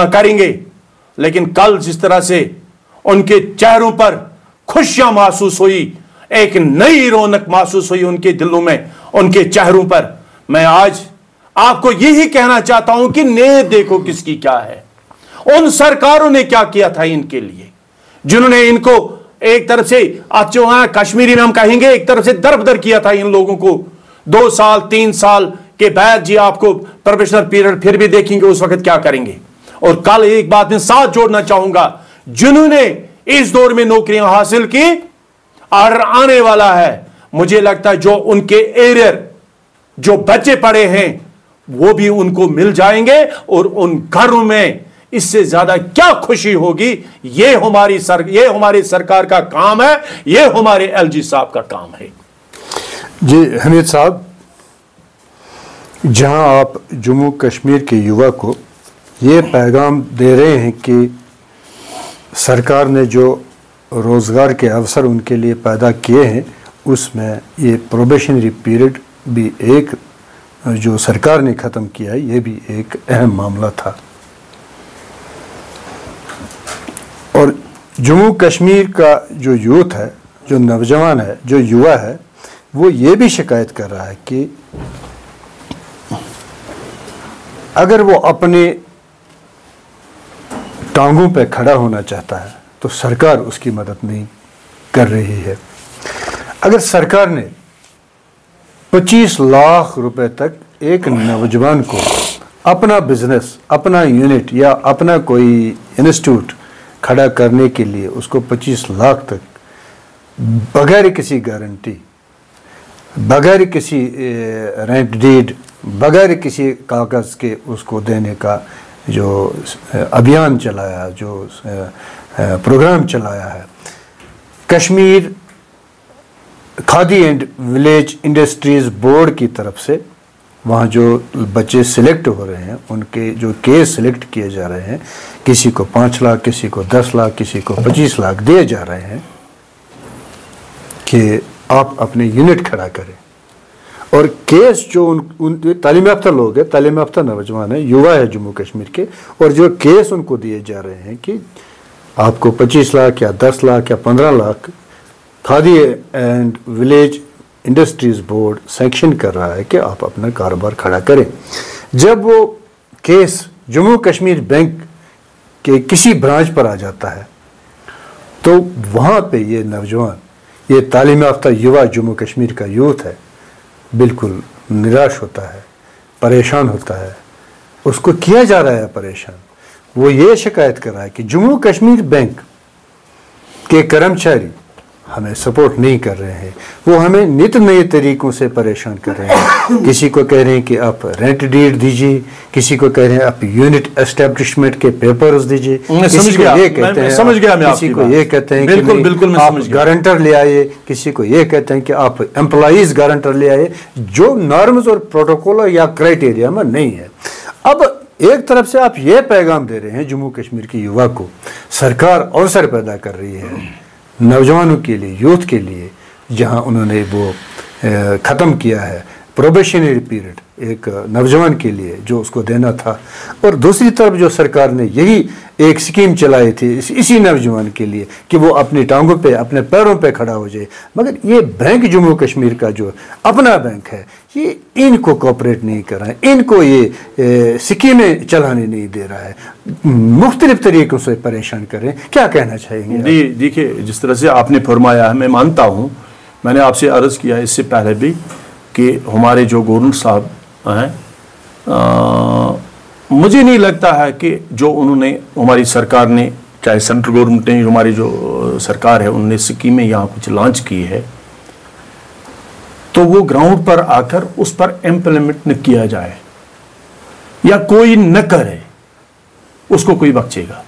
करेंगे। लेकिन कल जिस तरह से उनके चेहरों पर खुशियां महसूस हुई, एक नई रौनक महसूस हुई उनके दिलों में, उनके चेहरों पर, मैं आज आपको यही कहना चाहता हूं कि नीयत देखो किसकी क्या है। उन सरकारों ने क्या किया था इनके लिए, जिन्होंने इनको एक तरफ से जो कश्मीरी में हम कहेंगे एक तरफ से दरबदर किया था इन लोगों को। 2 साल 3 साल के बाद जी आपको प्रोबेशनर पीरियड फिर भी देखेंगे उस वक्त क्या करेंगे। और कल एक बात मैं साथ जोड़ना चाहूंगा, जिन्होंने इस दौर में नौकरियां हासिल की, ऑर्डर आने वाला है, मुझे लगता है जो उनके एरियर जो बच्चे पड़े हैं वो भी उनको मिल जाएंगे और उन घरों में इससे ज्यादा क्या खुशी होगी। ये हमारी सरकार का काम है, ये हमारे एलजी साहब का काम है। जी हमीद साहब, जहां आप जम्मू कश्मीर के युवा को ये पैगाम दे रहे हैं कि सरकार ने जो रोज़गार के अवसर उनके लिए पैदा किए हैं, उसमें ये प्रोबेशनरी पीरियड भी एक जो सरकार ने ख़त्म किया है, ये भी एक अहम मामला था। और जम्मू कश्मीर का जो यूथ है, जो नौजवान है, जो युवा है, वो ये भी शिकायत कर रहा है कि अगर वो अपने टांगों पे खड़ा होना चाहता है तो सरकार उसकी मदद नहीं कर रही है। अगर सरकार ने 25 लाख रुपए तक एक नौजवान को अपना बिजनेस, अपना यूनिट या अपना कोई इंस्टीट्यूट खड़ा करने के लिए उसको 25 लाख तक बगैर किसी गारंटी, बगैर किसी रेंट डीड, बगैर किसी कागज़ के उसको देने का जो अभियान चलाया, जो प्रोग्राम चलाया है, Kashmir khadi and village industries board की तरफ से, वहाँ जो बच्चे सिलेक्ट हो रहे हैं, उनके जो केस सिलेक्ट किए जा रहे हैं, किसी को 5 लाख, किसी को 10 लाख, किसी को 25 लाख दिए जा रहे हैं कि आप अपने यूनिट खड़ा करें। और केस जो उन तालीम याफ्ता लोग हैं, तालीम याफ्ता नौजवान है, युवा है जम्मू कश्मीर के, और जो केस उनको दिए जा रहे हैं कि आपको 25 लाख या 10 लाख या 15 lakh khadi and village industries board sanction कर रहा है कि आप अपना कारोबार खड़ा करें। जब वो केस जम्मू कश्मीर बैंक के किसी ब्रांच पर आ जाता है तो वहाँ पे ये नौजवान, ये तालीम याफ्ता युवा जम्मू कश्मीर का यूथ है, बिल्कुल निराश होता है, परेशान होता है, उसको किया जा रहा है परेशान। वो ये शिकायत कर रहा है कि जम्मू कश्मीर बैंक के कर्मचारी हमें सपोर्ट नहीं कर रहे हैं, वो हमें नित नए तरीकों से परेशान कर रहे हैं। किसी को कह रहे हैं कि आप रेंट डीड दीजिए, किसी को कह रहे हैं आप यूनिट एस्टेब्लिशमेंट के पेपर्स दीजिए, किसी को ये कहते हैं, किसी को ये कहते हैं कि आप गारंटर ले आए, किसी को ये कहते हैं कि आप एम्प्लॉइज गारंटर ले आए, जो नॉर्म्स और प्रोटोकॉल या क्राइटेरिया में नहीं है। अब एक तरफ से आप ये पैगाम दे रहे हैं जम्मू कश्मीर के युवा को, सरकार अवसर पैदा कर रही है नौजवानों के लिए, यूथ के लिए, जहां उन्होंने वो ख़त्म किया है प्रोबेशनरी पीरियड एक नौजवान के लिए जो उसको देना था, और दूसरी तरफ जो सरकार ने यही एक स्कीम चलाई थी इसी नौजवान के लिए कि वो अपनी टांगों पे, अपने पैरों पे खड़ा हो जाए। मगर ये बैंक जम्मू कश्मीर का जो अपना बैंक है, ये इनको कोऑपरेट नहीं कर रहा है, इनको ये स्कीमें चलाने नहीं दे रहा है, मुख्तलिफ तरीक़ों से परेशान कर रहे हैं। क्या कहना चाहेंगे? जी देखिए, जिस तरह से आपने फरमाया है, मैं मानता हूँ, मैंने आपसे अर्ज़ किया इससे पहले भी कि हमारे जो गवर्नर साहब हैं मुझे नहीं लगता है कि जो उन्होंने, हमारी सरकार ने, चाहे सेंट्रल गवर्नमेंट ने, हमारी जो सरकार है, उन्होंने स्कीमें यहाँ कुछ लॉन्च की है, तो वो ग्राउंड पर आकर उस पर इम्प्लीमेंट न किया जाए या कोई न करे, उसको कोई बख्शेगा।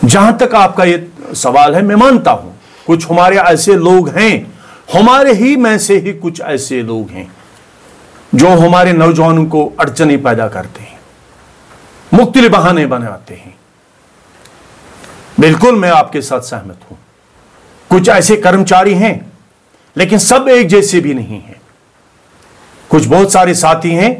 जहां तक आपका ये सवाल है, मैं मानता हूं कुछ हमारे ऐसे लोग हैं, हमारे ही में से ही कुछ ऐसे लोग हैं जो हमारे नौजवानों को अड़चने पैदा करते हैं, मुख्तलिफ बहाने बनाते हैं। बिल्कुल मैं आपके साथ सहमत हूं, कुछ ऐसे कर्मचारी हैं, लेकिन सब एक जैसे भी नहीं हैं। कुछ बहुत सारे साथी हैं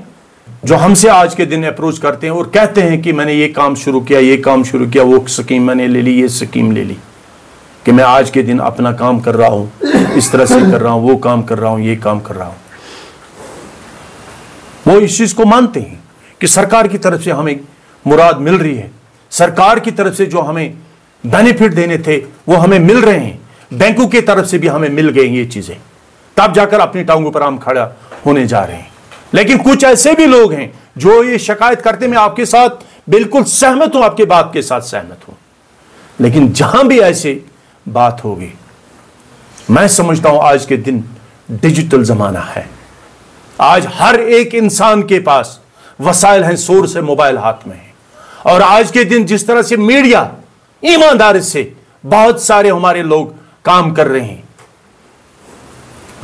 जो हमसे आज के दिन अप्रोच करते हैं और कहते हैं कि मैंने ये काम शुरू किया, ये काम शुरू किया, वो स्कीम मैंने ले ली, ये स्कीम ले ली, कि मैं आज के दिन अपना काम कर रहा हूं, इस तरह से कर रहा हूं, वो काम कर रहा हूं, ये काम कर रहा हूं। वो इस चीज को मानते हैं कि सरकार की तरफ से हमें मुराद मिल रही है, सरकार की तरफ से जो हमें बेनिफिट देने थे वो हमें मिल रहे हैं, बैंकों की तरफ से भी हमें मिल गई ये चीजें, तब जाकर अपनी टांगों पर हम खड़ा होने जा रहे हैं। लेकिन कुछ ऐसे भी लोग हैं जो ये शिकायत करते, मैं आपके साथ बिल्कुल सहमत हूं, आपके बात के साथ सहमत हूं, लेकिन जहां भी ऐसे बात होगी, मैं समझता हूं आज के दिन डिजिटल जमाना है, आज हर एक इंसान के पास वसाइल हैं, सोर्स है, मोबाइल हाथ में है, और आज के दिन जिस तरह से मीडिया ईमानदारी से बहुत सारे हमारे लोग काम कर रहे हैं,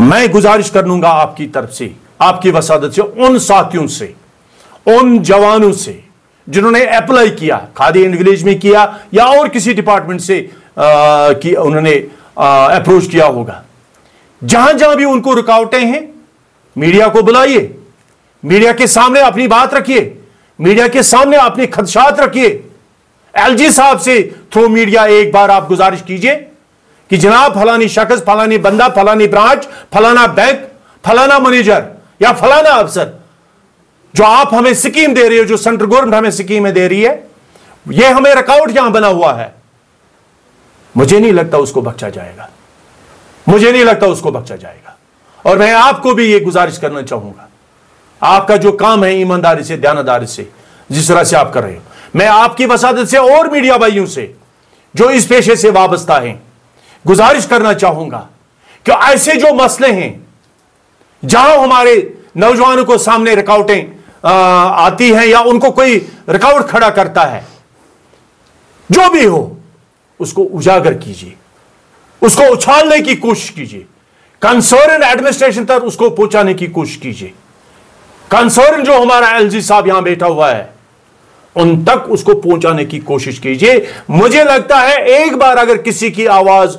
मैं गुजारिश कर लूंगा आपकी तरफ से, आपकी वसादत से, उन साथियों से, उन जवानों से जिन्होंने अप्लाई किया, खादी एंड विलेज में किया या और किसी डिपार्टमेंट से कि उन्होंने अप्रोच किया होगा, जहां जहां भी उनको रुकावटें हैं, मीडिया को बुलाइए, मीडिया के सामने अपनी बात रखिए, मीडिया के सामने अपने खदशात रखिए। एलजी साहब से थ्रू मीडिया एक बार आप गुजारिश कीजिए कि जनाब फलानी शख्स, फलानी बंदा, फलानी ब्रांच, फलाना बैंक, फलाना मैनेजर या फलाना अफसर, जो आप हमें स्कीम दे रही हो, जो सेंट्रल गवर्नमेंट हमें स्कीमें दे रही है, यह हमें रिकॉर्ड यहां बना हुआ है, मुझे नहीं लगता उसको बख्शा जाएगा, मुझे नहीं लगता उसको बख्शा जाएगा। और मैं आपको भी यह गुजारिश करना चाहूंगा, आपका जो काम है ईमानदारी से, ध्यानदारी से, जिस तरह से आप कर रहे हो, मैं आपकी वसादत से और मीडिया भाइयों से जो इस पेशे से वाबस्ता हैं गुजारिश करना चाहूंगा कि ऐसे जो मसले हैं जहां हमारे नौजवानों को सामने रुकावटें आती हैं या उनको कोई रुकावट खड़ा करता है, जो भी हो उसको उजागर कीजिए, उसको उछालने की कोशिश कीजिए, कंसर्न एडमिनिस्ट्रेशन तक उसको पहुंचाने की कोशिश कीजिए, कंसर्न जो हमारा एलजी साहब यहां बैठा हुआ है उन तक उसको पहुंचाने की कोशिश कीजिए। मुझे लगता है एक बार अगर किसी की आवाज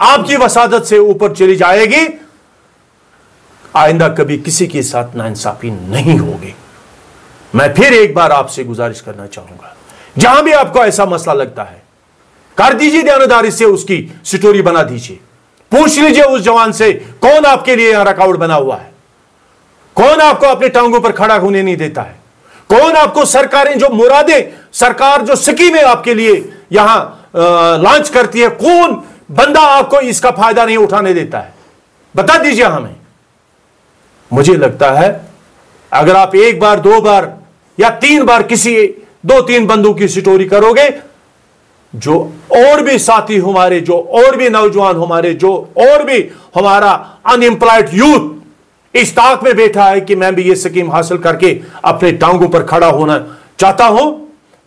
आपकी वसादत से ऊपर चली जाएगी, आइंदा कभी किसी के साथ नाइंसाफी नहीं होगी। मैं फिर एक बार आपसे गुजारिश करना चाहूंगा, जहां भी आपको ऐसा मसला लगता है, कर दीजिए ध्यानदारी से, उसकी स्टोरी बना दीजिए, पूछ लीजिए उस जवान से कौन आपके लिए यहां रुकावट बना हुआ है, कौन आपको अपने टांगों पर खड़ा होने नहीं देता है, कौन आपको सरकारें जो मुरादें, सरकार जो स्कीमें आपके लिए यहां लॉन्च करती है, कौन बंदा आपको इसका फायदा नहीं उठाने देता है, बता दीजिए हमें। मुझे लगता है अगर आप एक बार, दो बार या तीन बार किसी 2-3 बंदों की स्टोरी करोगे, जो और भी साथी हमारे, जो और भी नौजवान हमारे, जो और भी हमारा अनएम्प्लॉयड यूथ इस ताक में बैठा है कि मैं भी ये स्कीम हासिल करके अपने टांगों पर खड़ा होना चाहता हूं,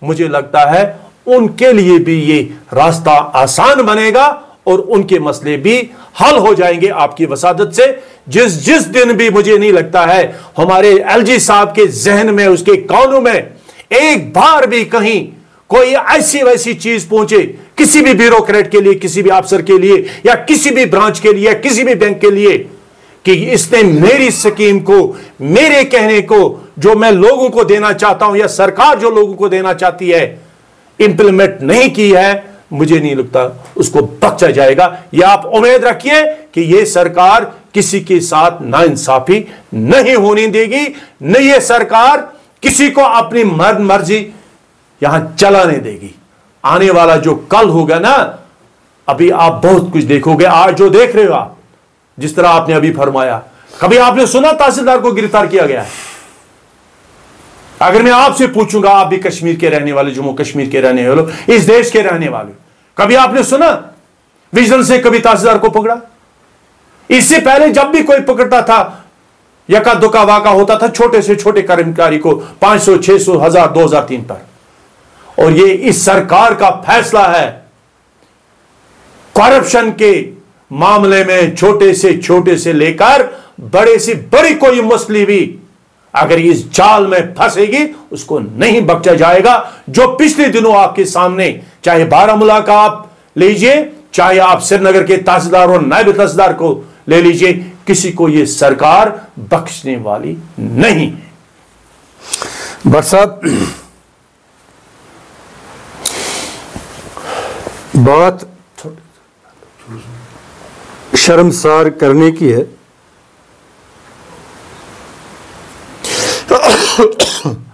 मुझे लगता है उनके लिए भी ये रास्ता आसान बनेगा और उनके मसले भी हल हो जाएंगे आपकी वसादत से। जिस दिन भी मुझे नहीं लगता है हमारे एलजी साहब के जहन में, उसके कानों में एक बार भी कहीं कोई ऐसी वैसी चीज पहुंचे किसी भी ब्यूरोक्रेट के लिए, किसी भी अफसर के लिए या किसी भी ब्रांच के लिए, किसी भी बैंक के लिए, कि इसने मेरी स्कीम को, मेरे कहने को जो मैं लोगों को देना चाहता हूं या सरकार जो लोगों को देना चाहती है इंप्लीमेंट नहीं की है, मुझे नहीं लगता उसको बख्शा जाएगा। यह आप उम्मीद रखिए कि यह सरकार किसी के साथ नाइंसाफी नहीं होने देगी, न यह सरकार किसी को अपनी मर्जी यहां चलाने देगी। आने वाला जो कल होगा ना, अभी आप बहुत कुछ देखोगे। आज जो देख रहे हो आप, जिस तरह आपने अभी फरमाया, कभी आपने सुना तहसीलदार को गिरफ्तार किया गया है? अगर मैं आपसे पूछूंगा, आप भी कश्मीर के रहने वाले, जम्मू कश्मीर के रहने वाले, इस देश के रहने वाले, कभी आपने सुना विजिलेंस से कभी तहसीलदार को पकड़ा? इससे पहले जब भी कोई पकड़ता था, यका दुका वाका होता था छोटे से छोटे कर्मचारी को 500, 600, 1000, 2000, 3 पर। और ये इस सरकार का फैसला है, करप्शन के मामले में छोटे से लेकर बड़े से बड़ी कोई मसली भी अगर इस जाल में फंसेगी उसको नहीं बख्शा जाएगा। जो पिछले दिनों आपके सामने, चाहे बारामूला का आप लीजिए, चाहे आप श्रीनगर के तहसीलदार और नायब तहसीलदार को ले लीजिए, किसी को यह सरकार बख्शने वाली नहीं है। भट्ट साहब, बात शर्मसार करने की है।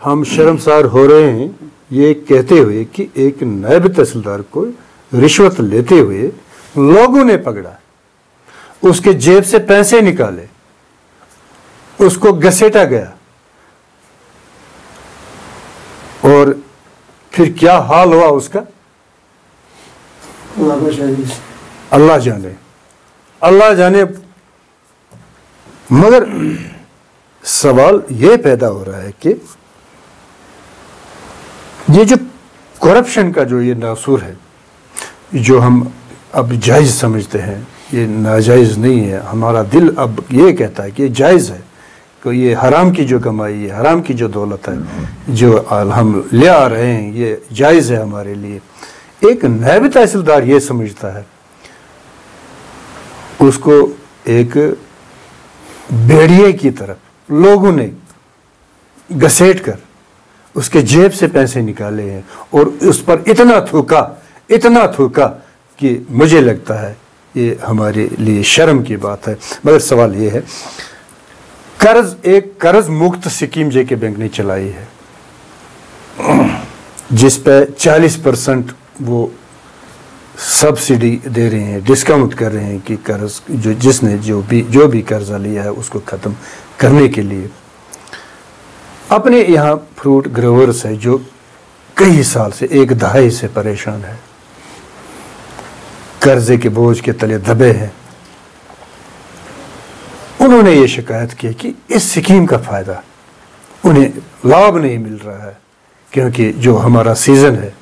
हम शर्मसार हो रहे हैं ये कहते हुए कि एक नायब तहसीलदार को रिश्वत लेते हुए लोगों ने पकड़ा, उसके जेब से पैसे निकाले, उसको घसीटा गया और फिर क्या हाल हुआ उसका अल्लाह जाने, अल्लाह जाने। मगर सवाल यह पैदा हो रहा है कि ये जो करप्शन का जो ये नासूर है, जो हम अब जायज़ समझते हैं, ये नाजायज़ नहीं है। हमारा दिल अब ये कहता है कि ये जायज़ है, कि ये हराम की जो कमाई है, हराम की जो दौलत है, जो हम ले आ रहे हैं, ये जायज़ है हमारे लिए। एक नायब तहसीलदार ये समझता है, उसको एक भेड़िए की तरफ लोगों ने घसीट कर उसके जेब से पैसे निकाले हैं और उस पर इतना थूका कि मुझे लगता है ये हमारे लिए शर्म की बात है। मगर सवाल ये है, एक कर्ज मुक्त स्कीम जेके बैंक ने चलाई है, जिस पे 40% वो सब्सिडी दे रहे हैं, डिस्काउंट कर रहे हैं कि कर्ज जिसने जो भी कर्जा लिया है उसको ख़त्म करने के लिए। अपने यहाँ फ्रूट ग्रोवर्स है जो कई साल से, एक दहाई से परेशान है, कर्जे के बोझ के तले दबे हैं। उन्होंने ये शिकायत की कि इस स्कीम का फ़ायदा उन्हें लाभ नहीं मिल रहा है, क्योंकि जो हमारा सीज़न है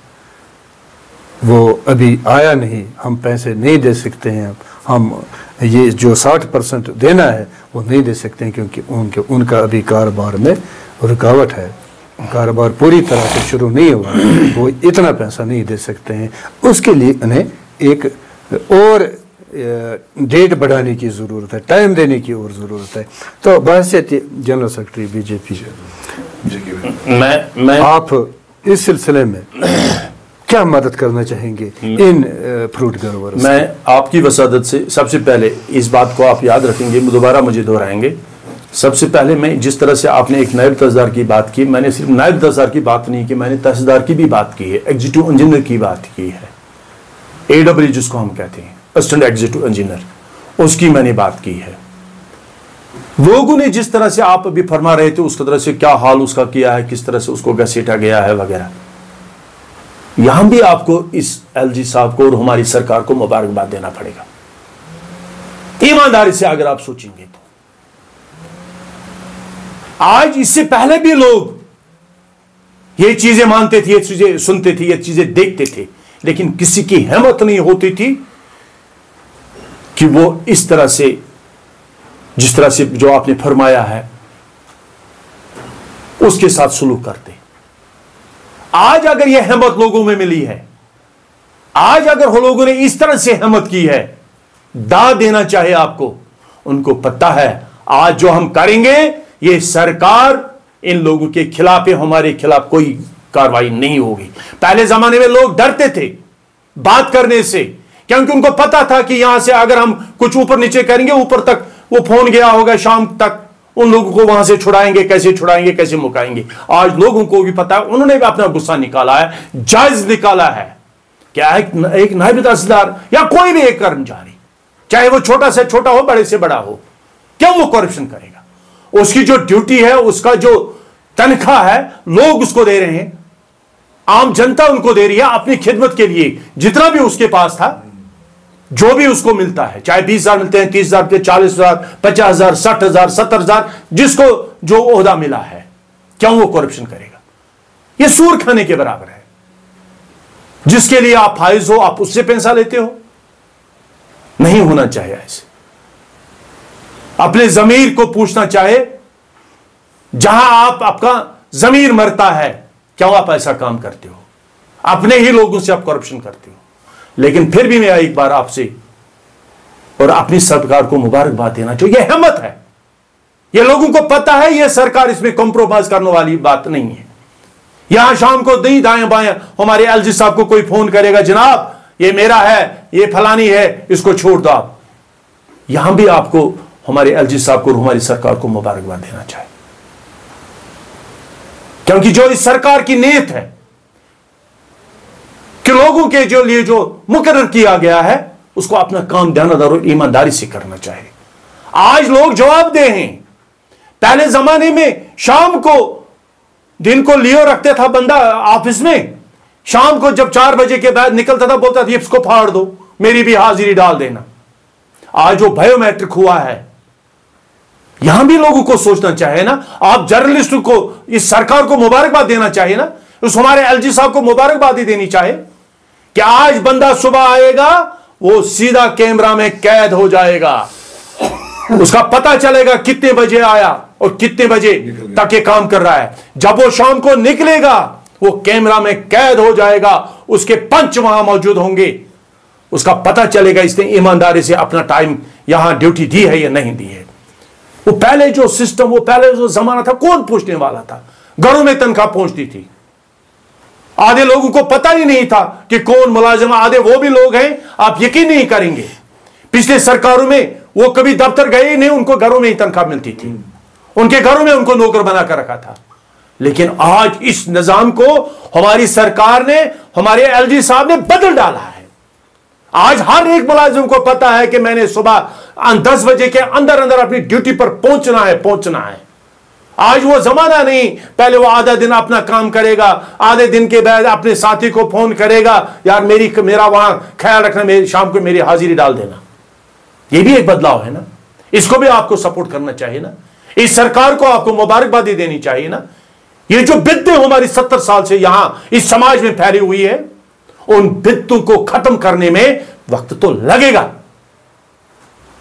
वो अभी आया नहीं, हम पैसे नहीं दे सकते हैं, हम ये जो 60% देना है वो नहीं दे सकते हैं, क्योंकि उनका अभी कारोबार में रुकावट है, कारोबार पूरी तरह से शुरू नहीं हुआ, वो इतना पैसा नहीं दे सकते हैं। उसके लिए उन्हें एक और डेट बढ़ाने की ज़रूरत है, टाइम देने की और ज़रूरत है। तो बहसियत जनरल सेक्रेटरी बीजेपी, मैं आप इस सिलसिले में क्या मदद करना चाहेंगे इन फ्रूट ग्रोवर्स? मैं आपकी वसादत से सबसे पहले इस बात को आप याद रखेंगे, दोबारा मुझे दोहराएंगे। सबसे पहले मैं जिस तरह से आपने एक नायब तहसीलदार की बात की, मैंने सिर्फ नायब तहसीलदार की बात नहीं की, मैंने तहसीलदार की भी बात की है, एग्जीक्यूटिव इंजीनियर की बात की है, AW जिसको हम कहते हैं, असिस्टेंट एग्जीक्यूटिव इंजीनियर, उसकी मैंने बात की है। लोगों ने जिस तरह से आप अभी फरमा रहे थे उस तरह से क्या हाल उसका किया है, किस तरह से उसको घसीटा गया है वगैरह, यहां भी आपको इस LG साहब को और हमारी सरकार को मुबारकबाद देना पड़ेगा। ईमानदारी से अगर आप सोचेंगे तो आज इससे पहले भी लोग ये चीजें मानते थे, ये चीजें सुनते थे, ये चीजें देखते थे, लेकिन किसी की हिम्मत नहीं होती थी कि वो इस तरह से, जिस तरह से जो आपने फरमाया है उसके साथ सलूक करते। आज अगर यह हिम्मत लोगों में मिली है, आज अगर लोगों ने इस तरह से हिम्मत की है, दाद देना चाहे आपको, उनको पता है आज जो हम करेंगे ये सरकार इन लोगों के खिलाफ है, हमारे खिलाफ कोई कार्रवाई नहीं होगी। पहले जमाने में लोग डरते थे बात करने से, क्योंकि उनको पता था कि यहां से अगर हम कुछ ऊपर नीचे करेंगे, ऊपर तक वो फोन गया होगा, शाम तक उन लोगों को वहां से छुड़ाएंगे, कैसे मुकाएंगे। आज लोगों को भी पता है, उन्होंने भी अपना गुस्सा निकाला है, जायज निकाला है। क्या है, एक नायब तहसीलदार या कोई भी एक कर्मचारी, चाहे वो छोटा से छोटा हो, बड़े से बड़ा हो, क्यों वो करप्शन करेगा? उसकी जो ड्यूटी है, उसका जो तनख्वाह है, लोग उसको दे रहे हैं, आम जनता उनको दे रही है अपनी खिदमत के लिए। जितना भी उसके पास था, जो भी उसको मिलता है, चाहे 20,000 मिलते हैं, 30,000 के, 40,000, 50,000, 60,000, 70,000, जिसको जो ओहदा मिला है, क्यों वो करप्शन करेगा? ये सूर खाने के बराबर है। जिसके लिए आप फाइज हो, आप उससे पैसा लेते हो। नहीं होना चाहिए ऐसे। अपने जमीर को पूछना चाहे, जहां आपका जमीर मरता है, क्यों आप ऐसा काम करते हो? अपने ही लोगों से आप करप्शन करते हो। लेकिन फिर भी मैं एक बार आपसे और अपनी सरकार को मुबारकबाद देना चाहिए। यह हिम्मत है, यह लोगों को पता है, यह सरकार इसमें कॉम्प्रोमाइज करने वाली बात नहीं है। यहां शाम को नहीं दाएं बाएं हमारे एलजी साहब को कोई फोन करेगा, जनाब ये मेरा है, ये फलानी है, इसको छोड़ दो आप। यहां भी आपको हमारे एलजी साहब को और हमारी सरकार को मुबारकबाद देना चाहिए, क्योंकि जो इस सरकार की नीयत है कि लोगों के जो लिए जो मुकर्रर किया गया है, उसको अपना काम ध्यानदार और ईमानदारी से करना चाहिए। आज लोग जवाबदेह हैं। पहले जमाने में शाम को, दिन को लियो रखते था बंदा ऑफिस में, शाम को जब 4 बजे के बाद निकलता था, बोलता था इसको फाड़ दो, मेरी भी हाजिरी डाल देना। आज जो बायोमेट्रिक हुआ है, यहां भी लोगों को सोचना चाहिए ना। आप जर्नलिस्ट को, इस सरकार को मुबारकबाद देना चाहिए ना, उस हमारे एलजी साहब को मुबारकबाद ही देनी चाहिए कि आज बंदा सुबह आएगा, वो सीधा कैमरा में कैद हो जाएगा, उसका पता चलेगा कितने बजे आया और कितने बजे तक ये काम कर रहा है। जब वो शाम को निकलेगा, वो कैमरा में कैद हो जाएगा, उसके पंच वहां मौजूद होंगे, उसका पता चलेगा इसने ईमानदारी से अपना टाइम यहां ड्यूटी दी है या नहीं दी है। वो पहले जो सिस्टम, वो पहले जो जमाना था, कौन पूछने वाला था? घरों में तनख्वाह पहुंचती थी। आधे लोगों को पता ही नहीं था कि कौन मुलाजिम, आधे वो भी लोग हैं, आप यकीन नहीं करेंगे, पिछले सरकारों में वो कभी दफ्तर गए ही नहीं, उनको घरों में ही तनख्वाह मिलती थी, उनके घरों में उनको नौकर बनाकर रखा था। लेकिन आज इस निजाम को हमारी सरकार ने, हमारे एलजी साहब ने बदल डाला है। आज हर एक मुलाजिम को पता है कि मैंने सुबह 10 बजे के अंदर अंदर अपनी ड्यूटी पर पहुंचना है। आज वो जमाना नहीं, पहले वो आधा दिन अपना काम करेगा, आधे दिन के बाद अपने साथी को फोन करेगा, यार मेरा वहां ख्याल रखना, मेरी शाम को मेरी हाजिरी डाल देना। ये भी एक बदलाव है ना, इसको भी आपको सपोर्ट करना चाहिए ना। इस सरकार को आपको मुबारकबादी देनी चाहिए ना। ये जो बिद्दें हमारी 70 साल से यहां इस समाज में फैली हुई है, उन बिद्दों को खत्म करने में वक्त तो लगेगा,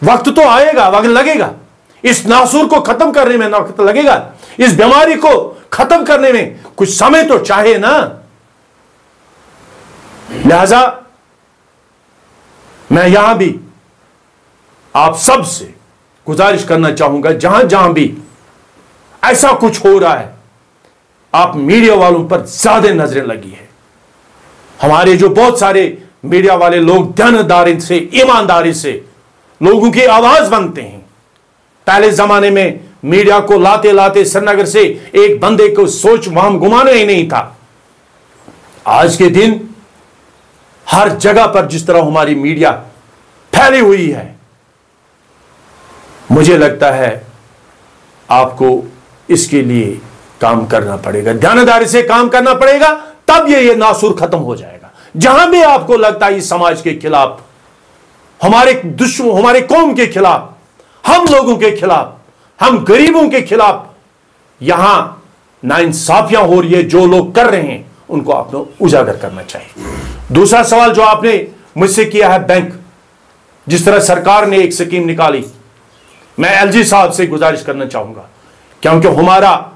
वक्त तो आएगा, वक्त लगेगा। इस नासूर को खत्म करने में वक्त लगेगा, इस बीमारी को खत्म करने में कुछ समय तो चाहिए ना। लिहाजा मैं यहां भी आप सब से गुजारिश करना चाहूंगा, जहां जहां भी ऐसा कुछ हो रहा है, आप मीडिया वालों पर ज्यादा नजरें लगी है। हमारे जो बहुत सारे मीडिया वाले लोग ध्यानदारी से, ईमानदारी से लोगों की आवाज बनते हैं। पहले जमाने में मीडिया को लाते लाते श्रीनगर से एक बंदे को सोच वहां घुमाना ही नहीं था। आज के दिन हर जगह पर जिस तरह हमारी मीडिया फैली हुई है, मुझे लगता है आपको इसके लिए काम करना पड़ेगा, ध्यानदारी से काम करना पड़ेगा, तब ये नासूर खत्म हो जाएगा। जहां भी आपको लगता है इस समाज के खिलाफ, हमारे दुश्मन, हमारे कौम के खिलाफ, हम लोगों के खिलाफ, हम गरीबों के खिलाफ यहां नाइंसाफियां हो रही है, जो लोग कर रहे हैं उनको आपको उजागर करना चाहिए। दूसरा सवाल जो आपने मुझसे किया है, बैंक, जिस तरह सरकार ने एक स्कीम निकाली, मैं एलजी साहब से गुजारिश करना चाहूंगा, क्योंकि हमारा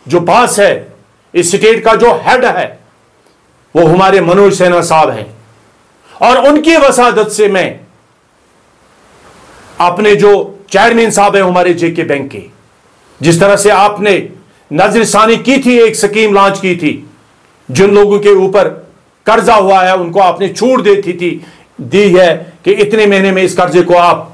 जो पास है, इस स्टेट का जो हेड है, वो हमारे मनोज सिन्हा साहब हैं, और उनकी वसादत से मैं अपने जो चेयरमैन साहब हैं हमारे जेके बैंक के, जिस तरह से आपने नजरसानी की थी, एक स्कीम लॉन्च की थी, जिन लोगों के ऊपर कर्जा हुआ है उनको आपने छूट दी है कि इतने महीने में इस कर्जे को आप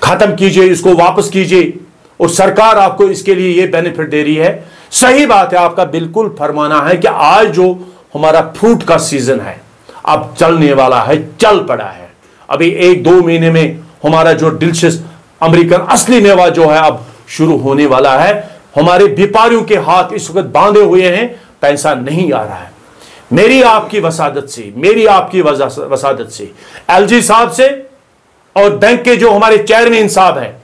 खत्म कीजिए, इसको वापस कीजिए, और सरकार आपको इसके लिए ये बेनिफिट दे रही है। सही बात है, आपका बिल्कुल फरमाना है कि आज जो हमारा फ्रूट का सीजन है अब चलने वाला है, चल पड़ा है। अभी 1-2 महीने में हमारा जो डिलीशियस अमेरिकन असली मेवा जो है अब शुरू होने वाला है। हमारे व्यापारियों के हाथ इस वक्त बांधे हुए हैं, पैसा नहीं आ रहा है। मेरी आपकी वसादत से, मेरी आपकी वसादत से, एलजी साहब से और बैंक के जो हमारे चेयरमैन साहब हैं,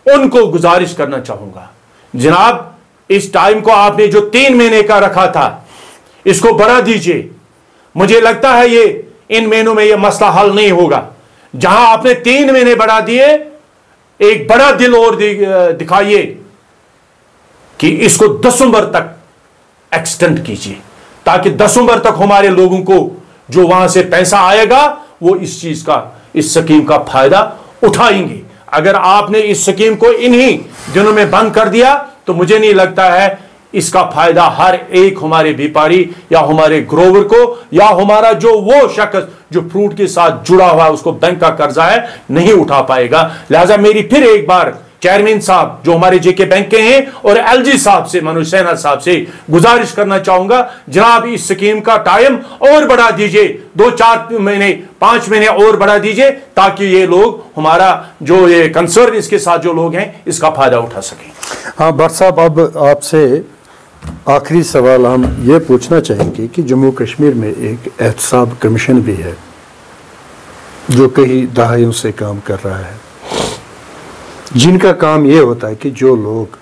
उनको गुजारिश करना चाहूंगा, जनाब इस टाइम को आपने जो 3 महीने का रखा था, इसको बढ़ा दीजिए। मुझे लगता है ये इन महीनों में ये मसला हल नहीं होगा। जहां आपने 3 महीने बढ़ा दिए, एक बड़ा दिल और दिखाइए कि इसको दिसंबर तक एक्सटेंड कीजिए, ताकि दिसंबर तक हमारे लोगों को जो वहां से पैसा आएगा वो इस चीज का, इस स्कीम का फायदा उठाएंगे। अगर आपने इस स्कीम को इन्हीं दिनों में बंद कर दिया तो मुझे नहीं लगता है इसका फायदा हर एक हमारे व्यापारी या हमारे ग्रोवर को या हमारा जो वो शख्स जो फ्रूट के साथ जुड़ा हुआ है, उसको बैंक का कर्जा है, नहीं उठा पाएगा। लिहाजा मेरी फिर एक बार चेयरमैन साहब जो हमारे जेके बैंक के हैं और एलजी साहब से, मनोज सिन्हा साहब से गुजारिश करना चाहूंगा, जनाब इस स्कीम का टाइम और बढ़ा दीजिए, 2-4 महीने 5 महीने और बढ़ा दीजिए, ताकि ये लोग, हमारा जो ये कंसर्न इसके साथ जो लोग हैं, इसका फायदा उठा सकें। हाँ भट्ट साहब, अब आपसे आखिरी सवाल हम ये पूछना चाहेंगे कि जम्मू कश्मीर में एक एहतसाब कमीशन भी है जो कई दहाइयों से काम कर रहा है, जिनका काम ये होता है कि जो लोग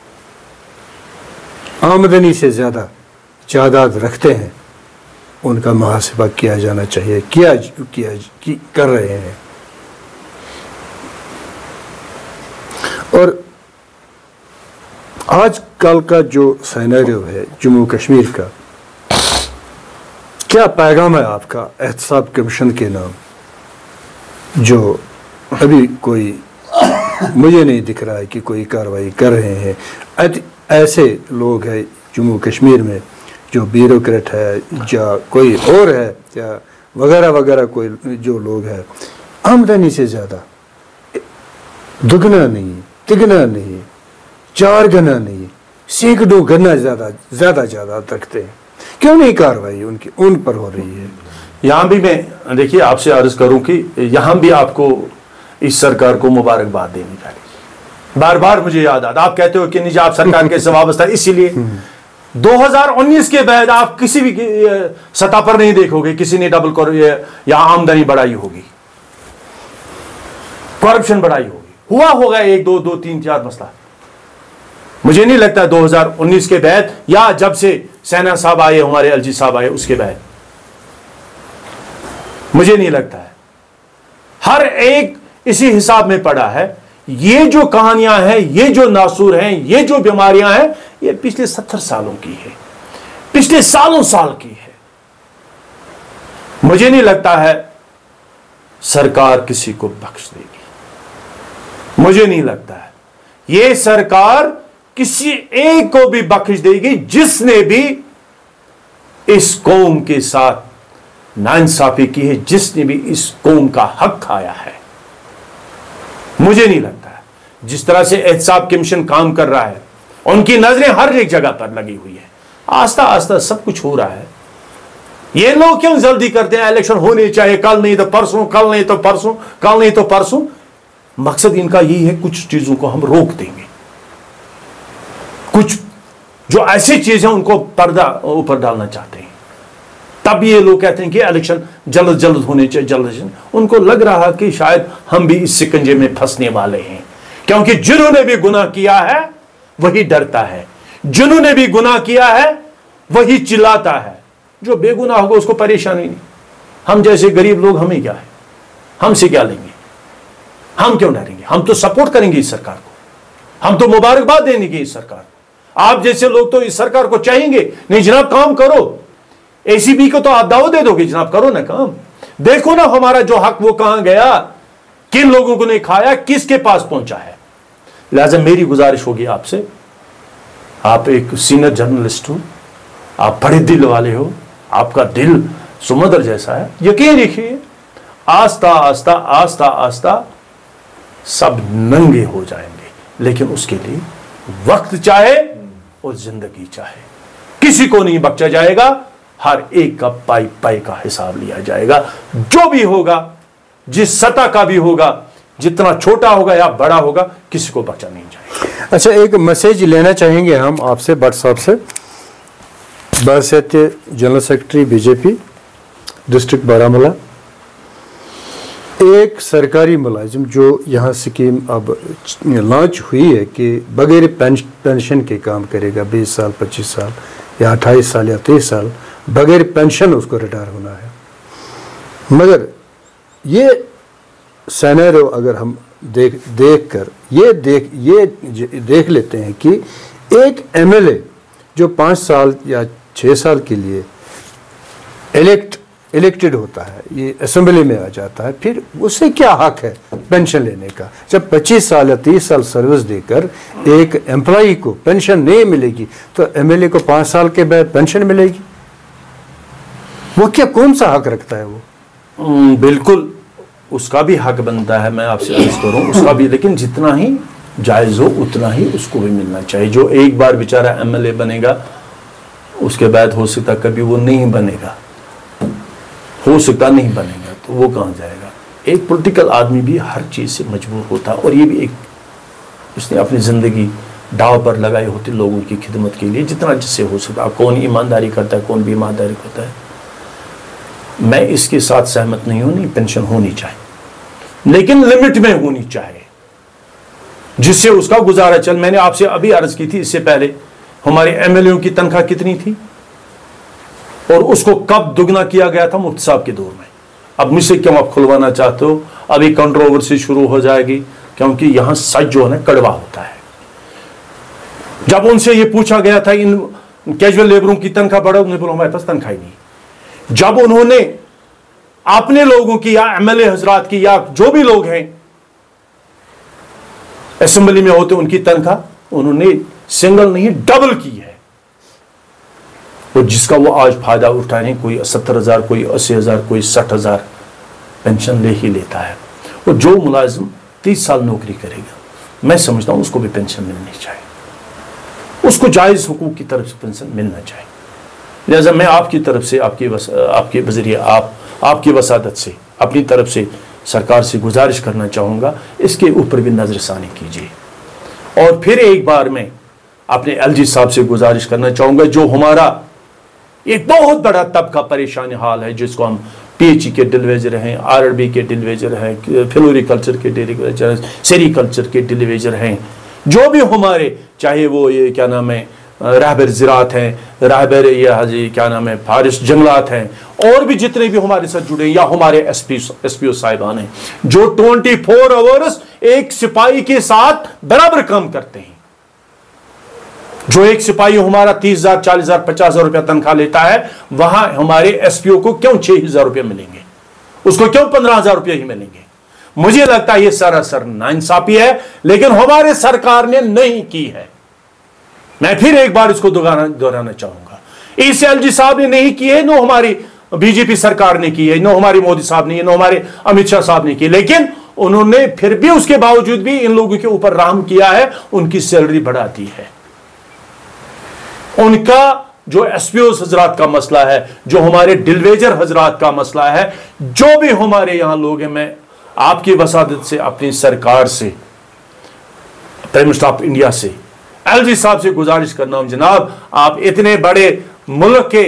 आमदनी से ज़्यादा जायदाद रखते हैं उनका मुहासिबा किया जाना चाहिए, कर रहे हैं। और आजकल का जो सिनेरियो है जम्मू कश्मीर का, क्या पैगाम है आपका एहतसाब कमीशन के नाम, जो अभी कोई मुझे नहीं दिख रहा है कि कोई कार्रवाई कर रहे हैं। ऐसे लोग हैं जम्मू कश्मीर में जो ब्यूरोक्रेट है या कोई और है या वगैरह वगैरह, कोई जो लोग हैं आमदनी से ज़्यादा, दुगना नहीं, तिगना नहीं, 4 गुना नहीं, सैकड़ों गुना ज़्यादा रखते हैं। क्यों नहीं कार्रवाई उन पर हो रही है? यहाँ भी मैं देखिए आपसे अर्ज करूं कि यहाँ भी आपको इस सरकार को मुबारकबाद देनी चाहिए। बार बार मुझे याद आता, आप कहते हो कि नहीं आप सरकार के वाबस्ता, इसीलिए 2019 के बाद आप किसी भी सतह पर नहीं देखोगे किसी ने डबल या आमदनी बढ़ाई होगी, करप्शन बढ़ाई होगी। हुआ होगा 1, 2, 3, 4 मसला। मुझे नहीं लगता 2019 के बाद या जब से सिन्हा साहब आए, हमारे एलजी साहब आए, उसके बाद मुझे नहीं लगता है। हर एक इसी हिसाब में पड़ा है। ये जो कहानियां हैं, ये जो नासूर हैं, ये जो बीमारियां हैं, ये पिछले 70 सालों की है, पिछले सालों साल की है। मुझे नहीं लगता है सरकार किसी को बख्श देगी, मुझे नहीं लगता है ये सरकार किसी एक को भी बख्श देगी जिसने भी इस कौम के साथ नाइंसाफी की है, जिसने भी इस कौम का हक खाया है। मुझे नहीं लगता है जिस तरह से एहतसाब कमीशन काम कर रहा है, उनकी नजरें हर एक जगह पर लगी हुई है, आस्ता आस्ता सब कुछ हो रहा है। ये लोग क्यों जल्दी करते हैं, इलेक्शन होने चाहिए, कल नहीं तो परसों, कल नहीं तो परसों, कल नहीं तो परसों। मकसद इनका यही है, कुछ चीजों को हम रोक देंगे, कुछ जो ऐसी चीजें उनको पर्दा ऊपर डालना चाहते हैं। तब ये लोग कहते हैं कि इलेक्शन जल्द जल्द होने चाहिए, जल्द। उनको लग रहा कि शायद हम भी इस शिकंजे में फंसने वाले हैं, क्योंकि जिन्होंने भी गुनाह किया है वही डरता है, जिन्होंने भी गुनाह किया है वही चिल्लाता है, जो बेगुनाह होगा उसको परेशानी नहीं। हम जैसे गरीब लोग, हमें क्या है, हमसे क्या लेंगे, हम क्यों डरेंगे? हम तो सपोर्ट करेंगे इस सरकार को, हम तो मुबारकबाद देंगे इस सरकार को। आप जैसे लोग तो इस सरकार को चाहेंगे नहीं जनाब काम करो, एसीबी को तो आप दाव दे दोगे, जनाब करो ना काम, देखो ना हमारा जो हक वो कहां गया, किन लोगों को नहीं खाया, किसके पास पहुंचा है। लिहाजा मेरी गुजारिश होगी आपसे, आप एक सीनियर जर्नलिस्ट हो, आप बड़े दिल वाले हो, आपका दिल समुद्र जैसा है, यकीन रखिए आस्ता आस्ता आस्ता आस्ता सब नंगे हो जाएंगे, लेकिन उसके लिए वक्त चाहे और जिंदगी चाहे, किसी को नहीं बख्शा जाएगा। हर एक का पाई पाई का हिसाब लिया जाएगा, जो भी होगा, जिस सतह का भी होगा, जितना छोटा होगा या बड़ा होगा, किसी को बख्शा नहीं जाएगा। अच्छा, एक मैसेज लेना चाहेंगे हम आपसे, भट्ट साहब से, बासत्य general secretary BJP district Baramulla. एक सरकारी मुलाजिम जो यहाँ स्कीम अब लॉन्च हुई है कि बगैर पेंशन के काम करेगा 20 साल 25 साल या 28 साल या 30 साल, बगैर पेंशन उसको रिटायर होना है। मगर ये सिनेरियो अगर हम देख लेते हैं कि एक एमएलए जो 5 साल या 6 साल के लिए इलेक्टेड होता है, ये असेंबली में आ जाता है, फिर उसे क्या हक है पेंशन लेने का? जब 25 साल या 30 साल सर्विस देकर एक एम्प्लॉई को पेंशन नहीं मिलेगी तो एमएलए को 5 साल के बाद पेंशन मिलेगी? वो क्या, कौन सा हक रखता है वो? बिल्कुल उसका भी हक बनता है, मैं आपसे अर्ज करूं उसका भी, लेकिन जितना ही जायज़ हो उतना ही उसको भी मिलना चाहिए। जो एक बार बेचारा एमएलए बनेगा उसके बाद हो सकता कभी वो नहीं बनेगा, हो सकता नहीं बनेगा, तो वो कहाँ जाएगा? एक पॉलिटिकल आदमी भी हर चीज़ से मजबूर होता है, और ये भी एक उसने अपनी ज़िंदगी दाव पर लगाई होती लोगों की खिदमत के लिए, जितना जिससे हो सकता। कौन ईमानदारी करता है, कौन भी ईमानदारी करता है। मैं इसके साथ सहमत नहीं हूं, नहीं पेंशन होनी चाहिए, लेकिन लिमिट में होनी चाहिए जिससे उसका गुजारा चल। मैंने आपसे अभी अर्ज की थी इससे पहले, हमारे एमएलए की तनख्वाह कितनी थी और उसको कब दुगना किया गया था मुफ्ती साहब के दौर में। अब मुझसे क्यों आप खुलवाना चाहते हो? अभी कंट्रोवर्सी शुरू हो जाएगी, क्योंकि यहां सच जो है ना कड़वा होता है। जब उनसे ये पूछा गया था इन कैजुअल लेबरों की तनख्वाह बढ़ाओ, उन्होंने बोला हमारे पास तनख्वाह ही नहीं। जब उन्होंने अपने लोगों की या एमएलए हजरात की या जो भी लोग हैं असेंबली में होते उनकी तनख्वाह उन्होंने सिंगल नहीं डबल की है, और जिसका वो आज फायदा उठा नहीं। कोई 70,000, कोई 80,000, कोई 60,000 पेंशन ले ही लेता है। और जो मुलाजिम 30 साल नौकरी करेगा, मैं समझता हूं उसको भी पेंशन मिलनी चाहिए, उसको जायज हुकूक की तरफ से पेंशन मिलना चाहिए। लिहाजा मैं आपकी तरफ से, आपके बजरिए आपकी वसादत से अपनी तरफ से सरकार से गुजारिश करना चाहूँगा, इसके ऊपर भी नज़रसानी कीजिए। और फिर एक बार मैं अपने एलजी साहब से गुजारिश करना चाहूँगा, जो हमारा एक बहुत बड़ा तबका परेशान हाल है, जिसको हम पीएचई के डिलीवेजर हैं, आरआरबी के डिलीवेजर हैं, फ्लोरिकल्चर के डिलीवेजर, सेरिकल्चर के डिलीवेजर हैं, जो भी हमारे, चाहे वो ये क्या नाम है रहबर ज़राअत हैं, रहबर ये क्या नाम है फारिश जंगलात हैं, और भी जितने भी हमारे साथ जुड़े, या हमारे एसपीओ साहिबान हैं जो 24 आवर्स एक सिपाही के साथ बराबर काम करते हैं। जो एक सिपाही हमारा 30,000, 40,000, 50,000 रुपया तनख्वाह लेता है, वहां हमारे एसपीओ को क्यों 6,000 रुपया मिलेंगे, उसको क्यों 15,000 रुपया ही मिलेंगे? मुझे लगता है यह सरासर नाइंसाफी है, लेकिन हमारे सरकार ने नहीं की है। मैं फिर एक बार इसको दोहराना चाहूंगा, इस एलजी साहब ने नहीं की है, नो हमारी बीजेपी सरकार ने की है, नो हमारे मोदी साहब ने, नो हमारे अमित शाह साहब ने की, लेकिन उन्होंने फिर भी उसके बावजूद भी इन लोगों के ऊपर रहम किया है, उनकी सैलरी बढ़ा दी है। उनका जो एसपीओ हजरात का मसला है, जो हमारे डिलीवेजर हजरात का मसला है, जो भी हमारे यहां लोग हैं, मैं आपकी वसादत से, अपनी सरकार से, प्राइम मिनिस्टर ऑफ इंडिया से, एलजी साहब से गुजारिश करना हूं, जनाब आप इतने बड़े मुल्क के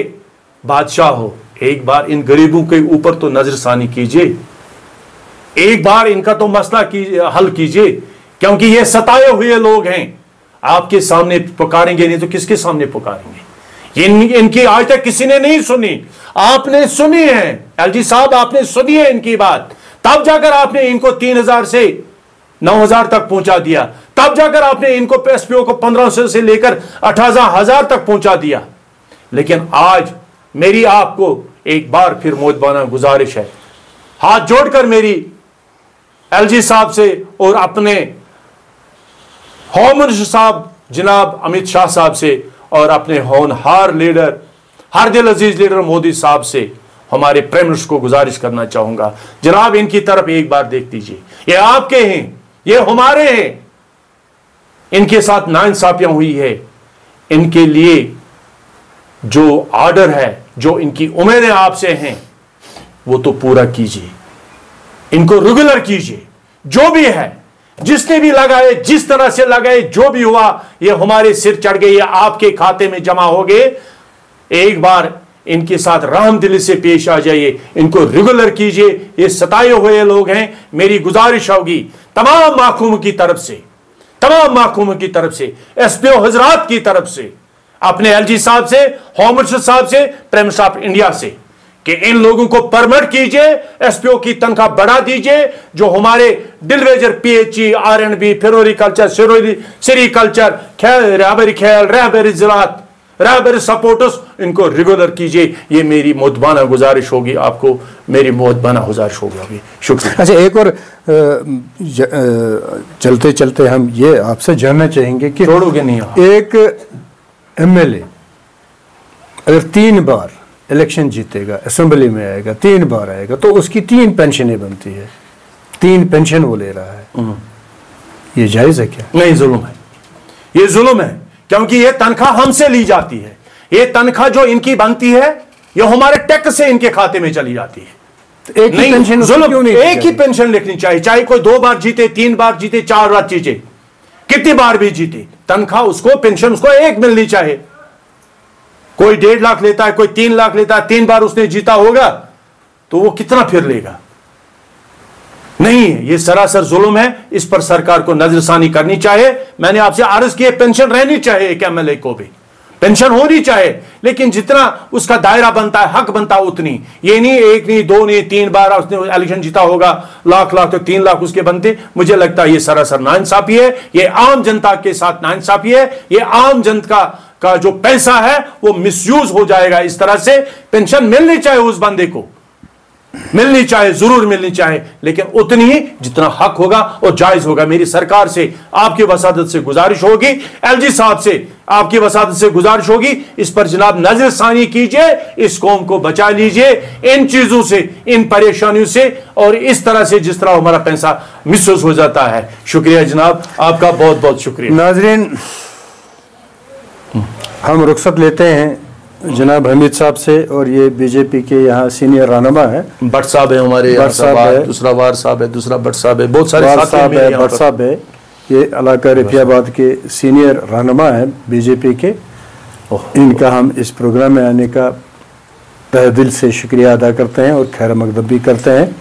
बादशाह हो, एक बार इन गरीबों के ऊपर तो नजरसानी कीजिए, एक बार इनका तो मसला हल कीजिए, क्योंकि ये सताए हुए लोग हैं। आपके सामने पुकारेंगे नहीं तो किसके सामने पुकारेंगे? इनकी आज तक किसी ने नहीं सुनी, आपने सुनी है एलजी साहब, आपने सुनी है इनकी बात, तब जाकर आपने इनको 3,000 से 9,000 तक पहुंचा दिया, तब जाकर आपने इनको एसपीओ को 1500 से लेकर 18,000 तक पहुंचा दिया। लेकिन आज मेरी आपको एक बार फिर मोहब्बाना गुजारिश है, हाथ जोड़कर मेरी एलजी साहब से और अपने होम मिनिस्टर साहब जनाब अमित शाह साहब से और अपने होनहार लीडर, हर दिल अजीज लीडर मोदी साहब से, हमारे प्राइम मिनिस्टर को गुजारिश करना चाहूंगा, जनाब इनकी तरफ एक बार देख दीजिए। ये आपके हैं, ये हमारे हैं, इनके साथ नाइंसाफियां हुई है, इनके लिए जो आर्डर है, जो इनकी उम्मीदें आपसे हैं, वो तो पूरा कीजिए, इनको रेगुलर कीजिए, जो भी है। जिसने भी लगाए, जिस तरह से लगाए, जो भी हुआ, ये हमारे सिर चढ़ गए, ये आपके खाते में जमा हो गए। एक बार इनके साथ रहमदिली से पेश आ जाइए, इनको रेगुलर कीजिए। ये सताए हुए लोग हैं। मेरी गुजारिश होगी तमाम महकूमों की तरफ से, तमाम महकूमों की तरफ से, एसपीओ हजरात की तरफ से, अपने एलजी साहब से, होम मिनिस्टर साहब से, प्राइम मिनिस्टर ऑफ इंडिया से, कि इन लोगों को परमिट कीजिए, एसपीओ की तनख्वाह बढ़ा दीजिए। जो हमारे डिलवेजर, पीएचई, आरएनबी, फ्लोरिकल्चर, सेरिकल्चर, रहबरी खेल, रहबरी ज़राअत, रहबरी सपोर्टर्स, इनको रेगुलर कीजिए। ये मेरी मुतबाना गुजारिश होगी, आपको मेरी मुतबाना गुजारिश होगी। अभी शुक्रिया। अच्छा, एक और चलते चलते हम ये आपसे जानना चाहेंगे कि छोड़ोगे नहीं आप? एक एमएलए अगर 3 बार इलेक्शन जीतेगा, असेंबली में आएगा, 3 बार आएगा, तो उसकी 3 पेंशनें बनती है। 3 पेंशन वो ले रहा है। ये जायज़ है क्या? नहीं, जुल्म है। ये जुल्म है, क्योंकि ये तनख्वाह हमसे ली जाती है। ये तनख्वाह जो इनकी बनती है, ये हमारे टैक्स से इनके खाते में चली जाती है। तो एक ही पेंशन क्यों नहीं? एक ही पेंशन लिखनी चाहिए, चाहे कोई 2 बार जीते, 3 बार जीते, 4 बार जीते, कितनी बार भी जीते, तनख्वाह उसको, पेंशन उसको एक मिलनी चाहिए। कोई 1.5 लाख लेता है, कोई 3 लाख लेता है, 3 बार उसने जीता होगा, तो वो कितना फिर लेगा? नहीं, ये सरासर जुल्म है। इस पर सरकार को नजरसानी करनी चाहिए। मैंने आपसे अर्ज किया, पेंशन रहनी चाहिए, एक एमएलए को भी पेंशन होनी चाहिए, लेकिन जितना उसका दायरा बनता है, हक बनता है, उतनी। ये नहीं 1 नहीं 2 नहीं 3 बार उसने इलेक्शन जीता होगा, लाख तो 3 लाख उसके बनते। मुझे लगता है ये सरासर नाइंसाफी है। ये आम जनता के साथ नाइंसाफी है। ये आम जनता का जो पैसा है वो मिसयूज हो जाएगा इस तरह से। पेंशन मिलनी चाहिए, उस बंदे को मिलनी चाहिए, जरूर मिलनी चाहिए, लेकिन उतनी ही जितना हक होगा और जायज होगा। मेरी सरकार से, आपकी वसादत से गुजारिश होगी, एलजी साहब से आपकी वसादत से गुजारिश होगी, इस पर जनाब नजरसानी कीजिए, इस कौम को बचा लीजिए इन चीजों से, इन परेशानियों से, और इस तरह से जिस तरह हमारा पैसा मिसयूज हो जाता है। शुक्रिया जनाब, आपका बहुत बहुत शुक्रिया। नाजरीन, हम रुखसत लेते हैं जनाब हमीद साहब से, और ये बीजेपी के यहाँ सीनियर रहनुमा है। भट्ट साहब है हमारे, भट्ट साहब है, दूसरा वार साहब है, दूसरा भट्ट साहब है, बहुत सारे भट्ट साहब है। ये इलाका रफियाबाद के सीनियर रहनुमा है बीजेपी के। इनका हम इस प्रोग्राम में आने का तहे दिल से शुक्रिया अदा करते हैं और खैर मकदम भी करते हैं।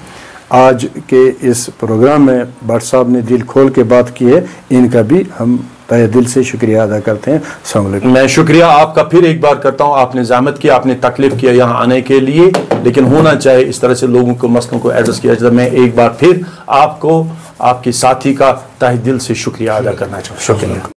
आज के इस प्रोग्राम में भट्ट साहब ने दिल खोल के बात की है, इनका भी हम तहे दिल से शुक्रिया अदा करते हैं। अस्सलाम वालेकुम। मैं शुक्रिया आपका फिर एक बार करता हूं। आपने ज़हमत किया, आपने तकलीफ किया यहाँ आने के लिए, लेकिन होना चाहिए इस तरह से लोगों को, मसलों को एड्रेस किया जाए। मैं एक बार फिर आपको, आपके साथी का तहे दिल से शुक्रिया अदा करना चाहूँ। शुक्रिया।